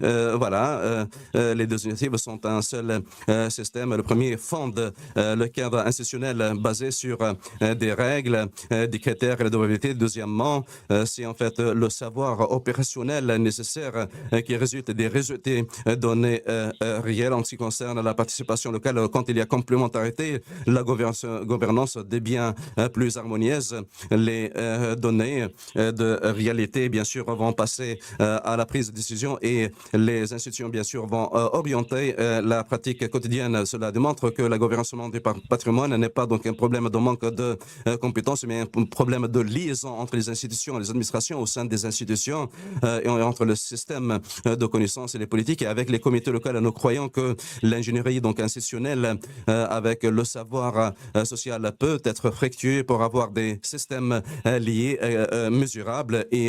voilà, les deux initiatives sont un seul système. Le premier fonde le cadre institutionnel basé sur des règles, des critères et la durabilité. Deuxièmement, c'est en fait le savoir opérationnel nécessaire qui résulte des résultats donnés réels en ce qui concerne la participation locale. Quand il y a complémentarité, la gouvernance devient plus harmonieuse. Les données de réalité, bien sûr, vont passer à la prise de décision et les institutions, bien sûr, vont orienter la pratique quotidienne. Cela démontre que la gouvernance du patrimoine n'est pas donc un problème de manque de compétences, mais un problème de liaison entre les institutions et les administrations au sein des institutions et entre le système de connaissances et les politiques. Et avec les comités locaux, nous croyons que l'ingénierie donc institutionnelle avec le savoir social peut être fructueux pour avoir des systèmes liés, mesurables et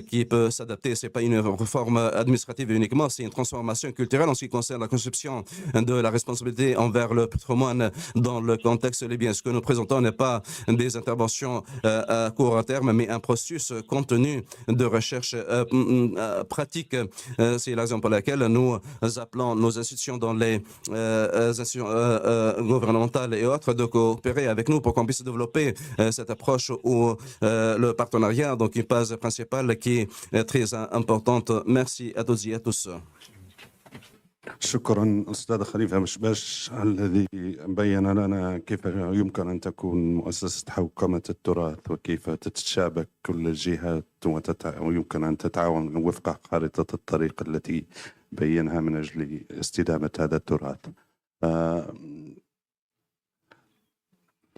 qui peut s'adapter. Ce n'est pas une réforme administrative uniquement, c'est une transformation culturelle en ce qui concerne la conception de la responsabilité envers le patrimoine dans le contexte libyen. Ce que nous présentons n'est pas des interventions à court terme, mais un processus contenu de recherche pratique. C'est la raison pour laquelle nous appelons nos institutions dans les institutions gouvernementales et autres de coopérer avec nous pour qu'on puisse développer cette approche où le partenariat, donc une base principale qui est très importante. Merci à toutes et à tous. شكرا أستاذ خليفة مشباش الذي بين لنا كيف يمكن أن تكون مؤسسة حوكمة التراث وكيف تتشابك كل الجهات ويمكن أن تتعاون وفق خارطة الطريق التي بينها من أجل استدامة هذا التراث.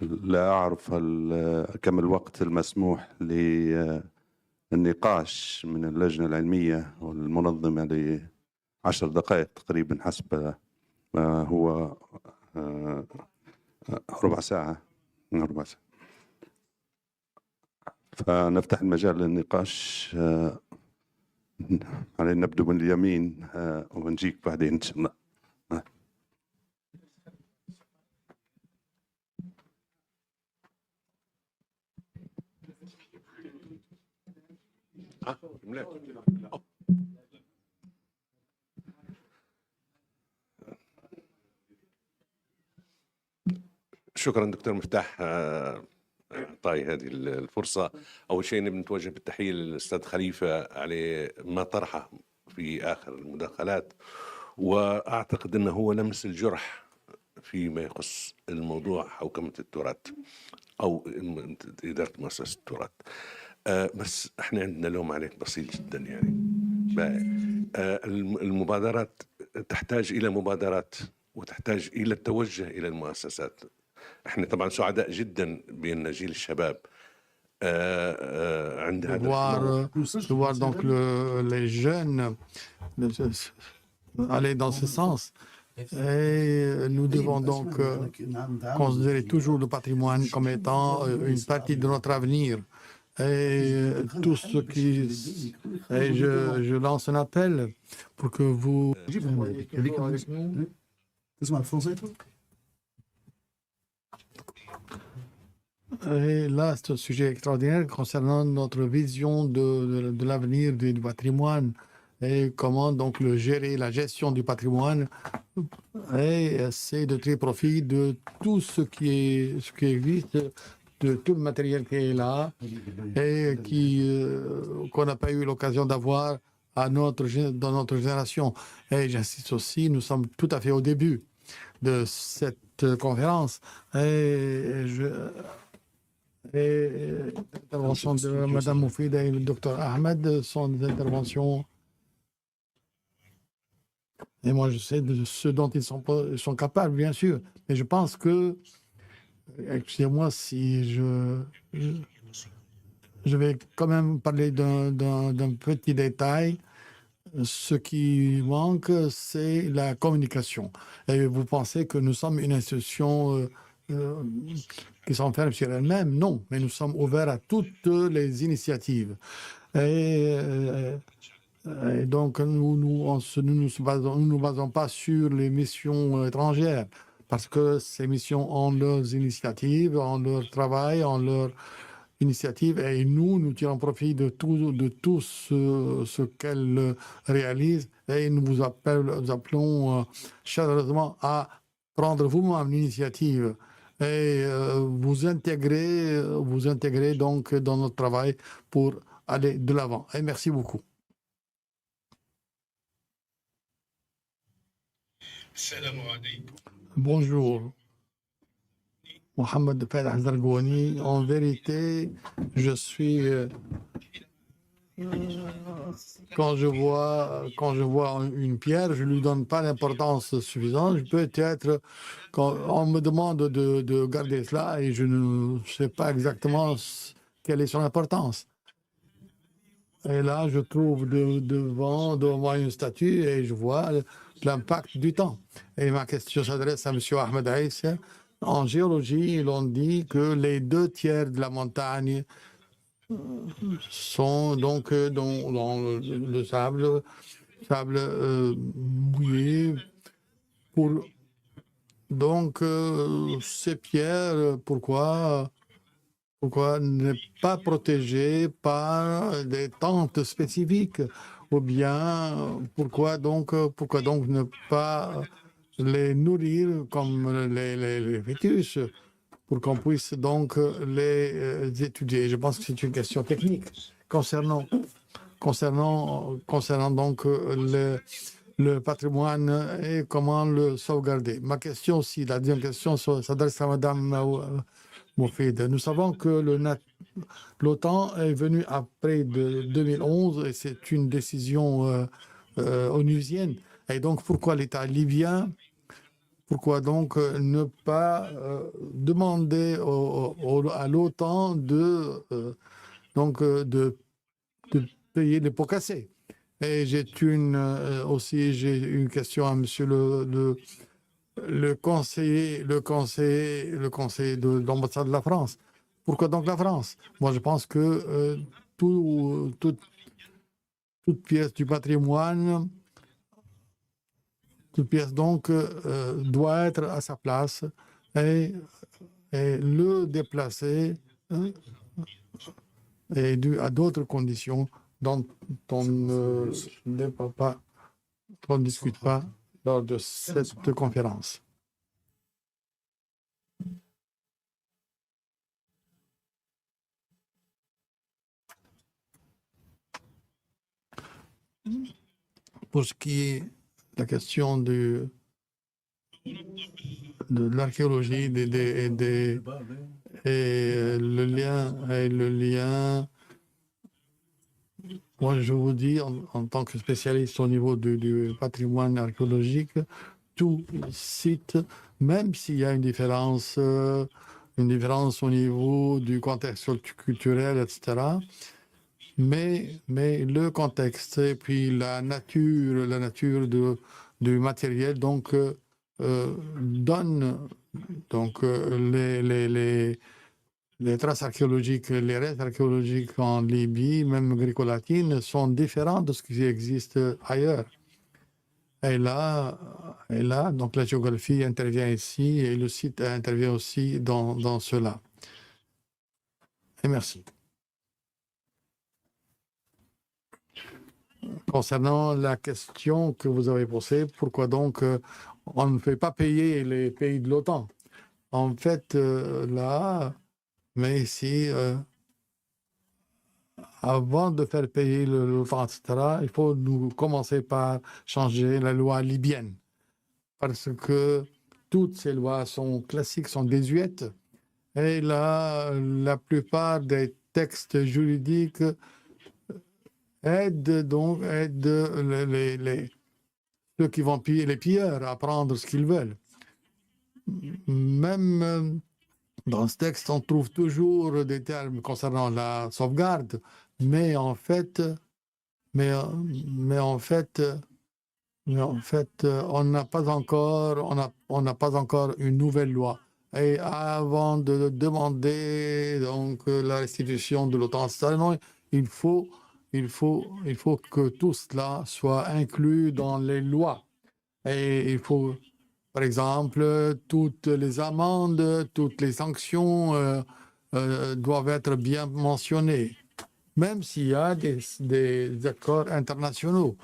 لا أعرف كم الوقت المسموح للنقاش من اللجنة العلمية والمنظمة ل10 دقائق تقريبا حسب ما هو ربع ساعة. فنفتح المجال للنقاش. علينا نبدو من اليمين ونجيك بعدين إن شاء الله. شكرا دكتور مفتاح طاي هذه الفرصة. أول شيء نبي نتوجه بالتحية للأستاذ خليفة على ما طرحه في آخر المداخلات، وأعتقد أنه هو لمس الجرح فيما يخص الموضوع حوكمة التراث أو إدارة مؤسسة التراث. بس احنا عندنا لوم عليك بسيط جدا يعني. المبادرات تحتاج إلى مبادرات وتحتاج إلى التوجه إلى المؤسسات. احنا طبعا سعداء جدا بأن جيل الشباب عند هذا de voir donc les jeunes aller dans ce sens. Et nous devons donc considérer toujours le patrimoine comme étant une partie de notre avenir. Et tout ce qui... Et je lance un appel pour que vous... Et là, c'est un sujet extraordinaire concernant notre vision de l'avenir du patrimoine et comment donc le gérer, la gestion du patrimoine et essayer de tirer profit de tout ce qui existe, de tout le matériel qui est là et qu'on n'a pas eu l'occasion d'avoir dans notre génération. Et j'insiste aussi, nous sommes tout à fait au début de cette conférence et l'intervention de Mme Moufida et le Dr Ahmed sont des interventions. Et moi, je sais de ce dont ils sont capables, bien sûr. Mais je pense que, excusez-moi si je vais quand même parler d'un petit détail. Ce qui manque, c'est la communication. Et vous pensez que nous sommes une institution qui s'enferme sur elle-même? Non, mais nous sommes ouverts à toutes les initiatives. Et donc, nous ne nous basons pas sur les missions étrangères, parce que ces missions ont leurs initiatives, ont leur travail, ont leur initiative, et nous tirons profit de tout ce qu'elles réalisent, et nous vous appelons chaleureusement à prendre vous-même l'initiative et vous intégrer donc dans notre travail pour aller de l'avant. Et merci beaucoup. Bonjour. Mohamed Fadah Zargouni. En vérité, je suis quand je vois une pierre, je lui donne pas l'importance suffisante. Peut-être quand on me demande de garder cela et je ne sais pas exactement quelle est son importance. Et là, je trouve devant une statue et je vois l'impact du temps. Et ma question s'adresse à M. Ahmed Aïssa. En géologie, ils ont dit que les 2/3 de la montagne sont donc dans le sable mouillé. Donc, ces pierres, pourquoi ne pas protégées par des tentes spécifiques? Ou bien, pourquoi donc ne pas les nourrir comme les fœtus pour qu'on puisse donc les étudier? Je pense que c'est une question technique concernant donc le patrimoine et comment le sauvegarder. Ma question aussi, la deuxième question s'adresse à Madame Moufid. Nous savons que l'OTAN est venu après 2011 et c'est une décision onusienne. Et donc, pourquoi l'État libyen, pourquoi donc ne pas demander à l'OTAN de payer les pots cassés? Et j'ai une question à monsieur le conseiller de l'ambassade de la France. Pourquoi donc la France? Moi, je pense que toute pièce du patrimoine, toute pièce donc doit être à sa place et le déplacer et dû à d'autres conditions dont on ne discute pas lors de cette conférence. Pour ce qui est la question de l'archéologie et le lien, moi je vous dis en tant que spécialiste au niveau du patrimoine archéologique, tout site, même s'il y a une différence au niveau du contexte culturel, etc., mais le contexte et puis la nature du matériel donc donne donc les traces archéologiques, les restes archéologiques en Libye, même gréco-latine, sont différents de ce qui existe ailleurs. Et là, donc la géographie intervient ici et le site intervient aussi dans cela. Et merci. Concernant la question que vous avez posée, pourquoi donc on ne fait pas payer les pays de l'OTAN? En fait, mais ici, avant de faire payer l'OTAN, etc., il faut nous commencer par changer la loi libyenne. Parce que toutes ces lois sont classiques, sont désuètes. Et la plupart des textes juridiques aide ceux qui vont piller les pilleurs à prendre ce qu'ils veulent. Même dans ce texte, on trouve toujours des termes concernant la sauvegarde, mais en fait, on n'a pas encore une nouvelle loi. Et avant de demander donc la restitution de l'OTAN, il faut que tout cela soit inclus dans les lois. Et il faut, par exemple, toutes les amendes, toutes les sanctions doivent être bien mentionnées, même s'il y a des accords internationaux.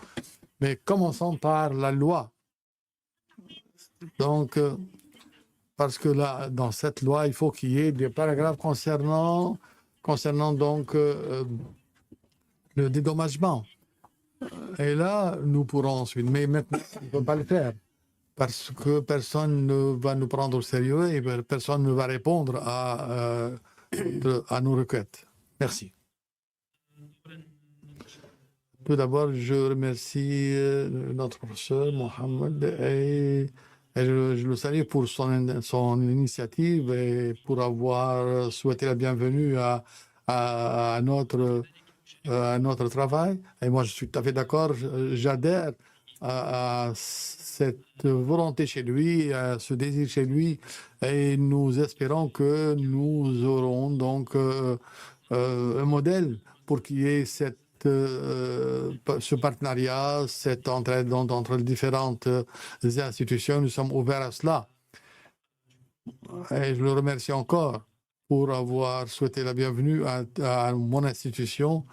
Mais commençons par la loi. Donc, parce que là, dans cette loi, il faut qu'il y ait des paragraphes concernant donc le dédommagement. Et là, nous pourrons ensuite. Mais maintenant, on ne peut pas le faire parce que personne ne va nous prendre au sérieux et personne ne va répondre à nos requêtes. Merci. Tout d'abord, je remercie notre professeur Mohamed et je le salue pour son initiative et pour avoir souhaité la bienvenue à notre travail. Et moi, je suis tout à fait d'accord. J'adhère à cette volonté chez lui, à ce désir chez lui. Et nous espérons que nous aurons donc un modèle pour qu'il y ait ce partenariat, cette entraide entre les différentes institutions. Nous sommes ouverts à cela. Et je le remercie encore pour avoir souhaité la bienvenue à mon institution.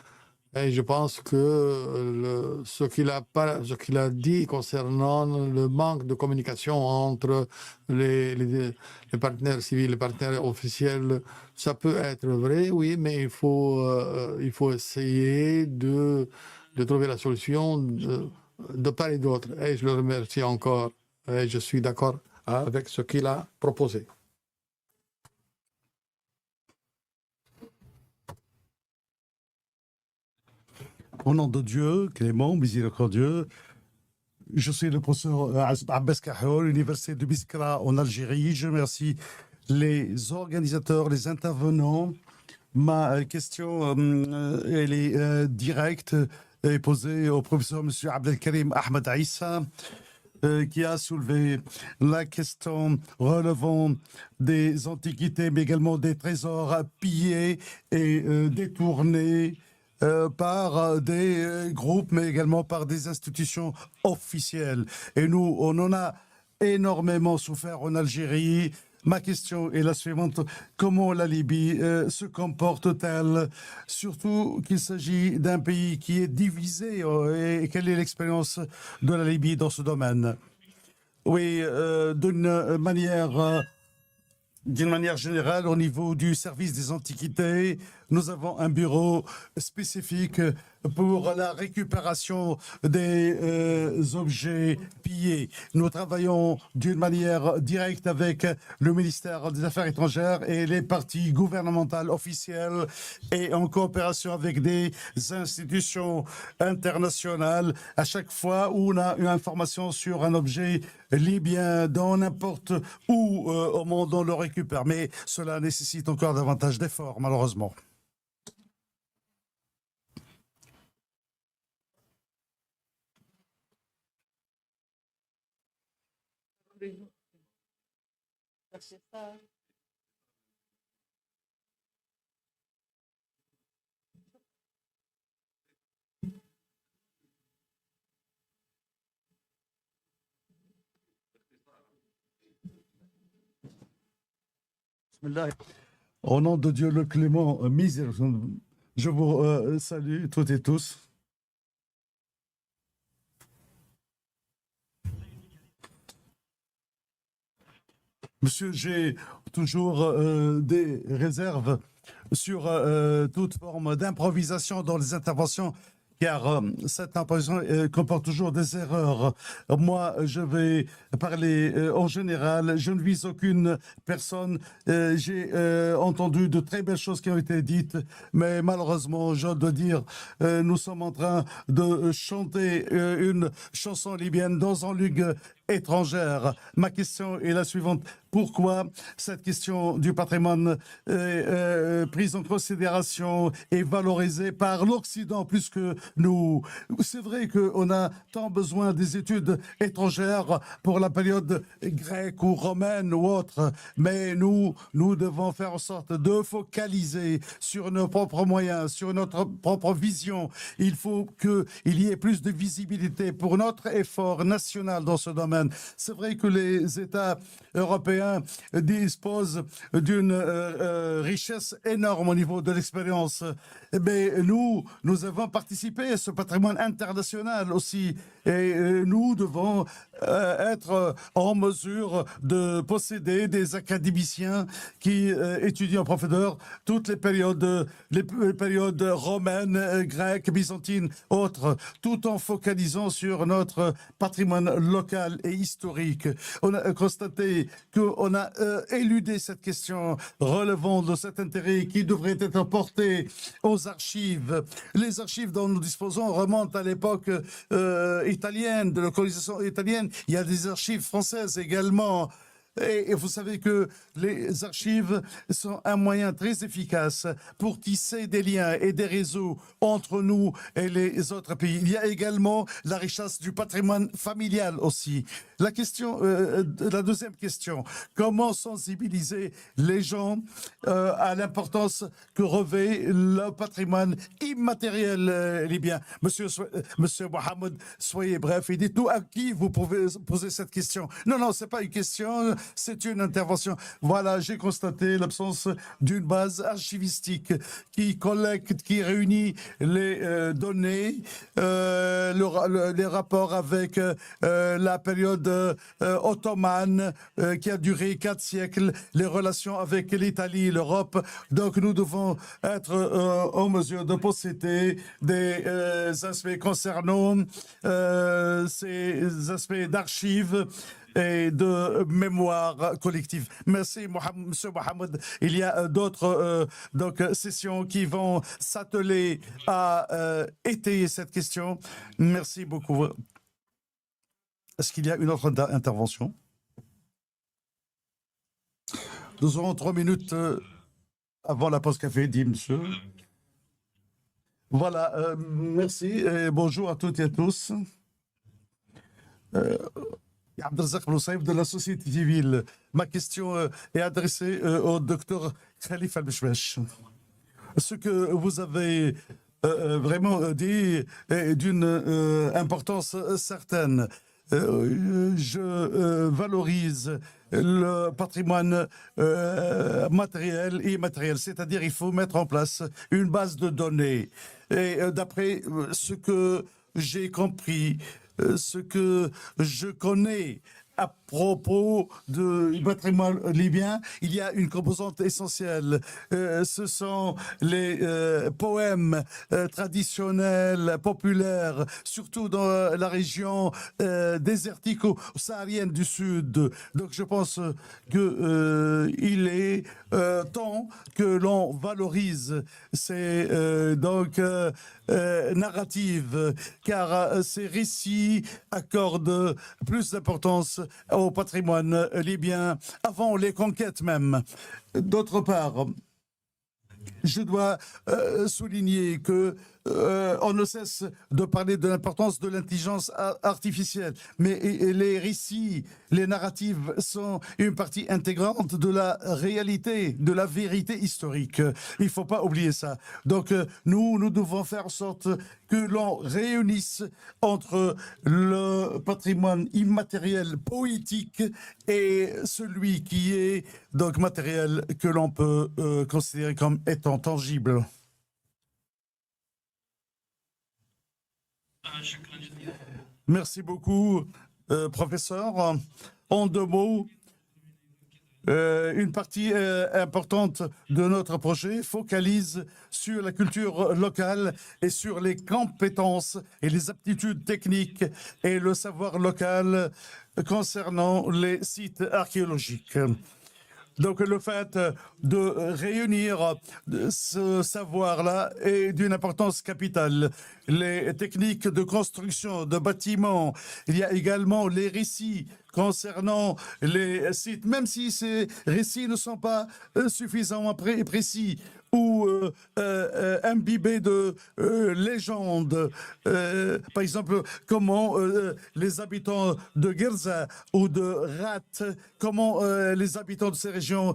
Et je pense que ce qu'il a dit concernant le manque de communication entre les partenaires civils, les partenaires officiels, ça peut être vrai, oui, mais il faut essayer de trouver la solution de part et d'autre. Et je le remercie encore. Et je suis d'accord avec ce qu'il a proposé. Au nom de Dieu, clément, miséricordieux, je suis le professeur Abbas Kahour, Université de Biskra en Algérie. Je remercie les organisateurs, les intervenants. Ma question, elle est directe et posée au professeur M. Abdelkarim Ahmed Aïssa, qui a soulevé la question relevant des antiquités, mais également des trésors pillés et détournés par des groupes, mais également par des institutions officielles. Et nous, on en a énormément souffert en Algérie. Ma question est la suivante. Comment la Libye se comporte-t-elle, surtout qu'il s'agit d'un pays qui est divisé et quelle est l'expérience de la Libye dans ce domaine? Oui, d'une manière générale, au niveau du service des antiquités, nous avons un bureau spécifique pour la récupération des objets pillés. Nous travaillons d'une manière directe avec le ministère des Affaires étrangères et les parties gouvernementales officielles et en coopération avec des institutions internationales. À chaque fois où on a une information sur un objet libyen dans n'importe où au monde, on le récupère. Mais cela nécessite encore davantage d'efforts, malheureusement. Au nom de Dieu le clément, miséricordieux, je vous salue toutes et tous. Monsieur, j'ai toujours des réserves sur toute forme d'improvisation dans les interventions, car cette improvisation comporte toujours des erreurs. Moi, je vais parler en général, je ne vise aucune personne. J'ai entendu de très belles choses qui ont été dites, mais malheureusement, je dois dire, nous sommes en train de chanter une chanson libyenne dans une langue étrangère. Ma question est la suivante. Pourquoi cette question du patrimoine est prise en considération et valorisée par l'Occident plus que nous? C'est vrai qu'on a tant besoin des études étrangères pour la période grecque ou romaine ou autre, mais nous devons faire en sorte de focaliser sur nos propres moyens, sur notre propre vision. Il faut qu'il y ait plus de visibilité pour notre effort national dans ce domaine. C'est vrai que les États européens disposent d'une richesse énorme au niveau de l'expérience, mais nous avons participé à ce patrimoine international aussi, et nous devons être en mesure de posséder des académiciens qui étudient en profondeur toutes les périodes romaines, grecques, byzantines, autres, tout en focalisant sur notre patrimoine local et historique. On a constaté qu'on a éludé cette question relevant de cet intérêt qui devrait être porté aux archives. Les archives dont nous disposons remontent à l'époque italienne, de la colonisation italienne. Il y a des archives françaises également. Et vous savez que les archives sont un moyen très efficace pour tisser des liens et des réseaux entre nous et les autres pays. Il y a également la richesse du patrimoine familial aussi. La deuxième question, comment sensibiliser les gens à l'importance que revêt le patrimoine immatériel libyen? Monsieur Mohamed, soyez bref et dites-nous à qui vous pouvez poser cette question. Non, c'est pas une question. C'est une intervention. Voilà, j'ai constaté l'absence d'une base archivistique qui collecte, qui réunit les données, les rapports avec la période ottomane qui a duré 4 siècles, les relations avec l'Italie, l'Europe. Donc nous devons être en mesure de posséder des aspects concernant ces aspects d'archives et de mémoire collective. Merci, Monsieur Mohamed. Il y a d'autres sessions qui vont s'atteler à étayer cette question. Merci beaucoup. Est-ce qu'il y a une autre intervention? Nous aurons 3 minutes avant la pause café, dit monsieur. Voilà, merci et bonjour à toutes et à tous. Abdelrazak Bloussaïf de la société civile. Ma question est adressée au docteur Khalif Al-Beshmesh. Ce que vous avez vraiment dit est d'une importance certaine. Je valorise le patrimoine matériel et immatériel, c'est-à-dire il faut mettre en place une base de données. Et d'après ce que j'ai compris, ce que je connais à propos du patrimoine libyen, il y a une composante essentielle. Ce sont les poèmes traditionnels, populaires, surtout dans la région désertico-saharienne du Sud. Donc je pense qu'il est temps que l'on valorise ces narratives, car ces récits accordent plus d'importance au patrimoine libyen avant les conquêtes même. D'autre part, je dois souligner que on ne cesse de parler de l'importance de l'intelligence artificielle, mais les récits, les narratives sont une partie intégrante de la réalité, de la vérité historique. Il ne faut pas oublier ça. Donc nous devons faire en sorte que l'on réunisse entre le patrimoine immatériel poétique et celui qui est donc matériel que l'on peut considérer comme étant tangible. Merci beaucoup, professeur. En 2 mots, une partie importante de notre projet focalise sur la culture locale et sur les compétences et les aptitudes techniques et le savoir local concernant les sites archéologiques. Donc le fait de réunir ce savoir-là est d'une importance capitale. Les techniques de construction de bâtiments, il y a également les récits concernant les sites, même si ces récits ne sont pas suffisamment précis ou imbibés de légendes. Par exemple, comment les habitants de Gerza ou de Rat, comment les habitants de ces régions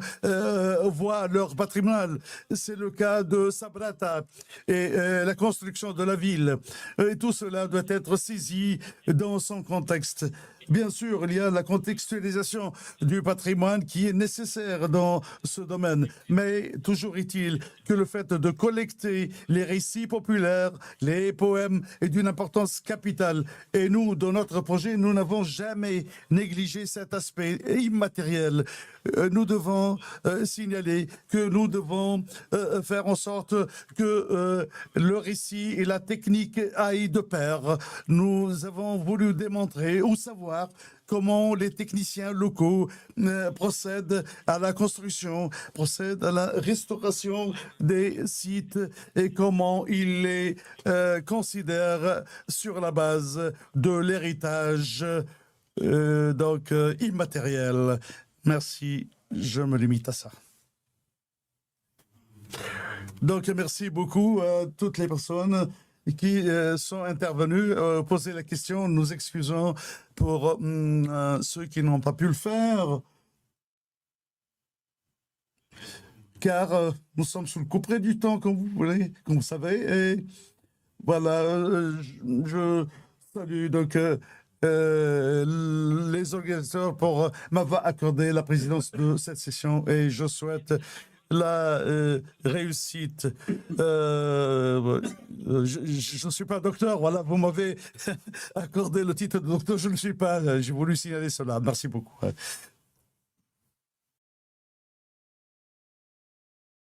voient leur patrimoine. C'est le cas de Sabrata et la construction de la ville. Et tout cela doit être saisi dans son contexte. Bien sûr, il y a la contextualisation du patrimoine qui est nécessaire dans ce domaine, mais toujours est-il que le fait de collecter les récits populaires, les poèmes est d'une importance capitale. Et nous, dans notre projet, nous n'avons jamais négligé cet aspect immatériel. Nous devons signaler que nous devons faire en sorte que le récit et la technique aillent de pair. Nous avons voulu démontrer ou savoir voir comment les techniciens locaux procèdent à la construction, procèdent à la restauration des sites et comment ils les considèrent sur la base de l'héritage immatériel. Merci, je me limite à ça. Donc, merci beaucoup à toutes les personnes qui sont intervenues, poser la question. Nous excusons pour ceux qui n'ont pas pu le faire, car nous sommes sous le couperet du temps, comme vous savez. Et voilà, je salue donc les organisateurs pour m'avoir accordé la présidence de cette session et je souhaite la réussite. Je ne suis pas docteur, voilà, vous m'avez accordé le titre de docteur, je ne suis pas, j'ai voulu signaler cela. Merci beaucoup.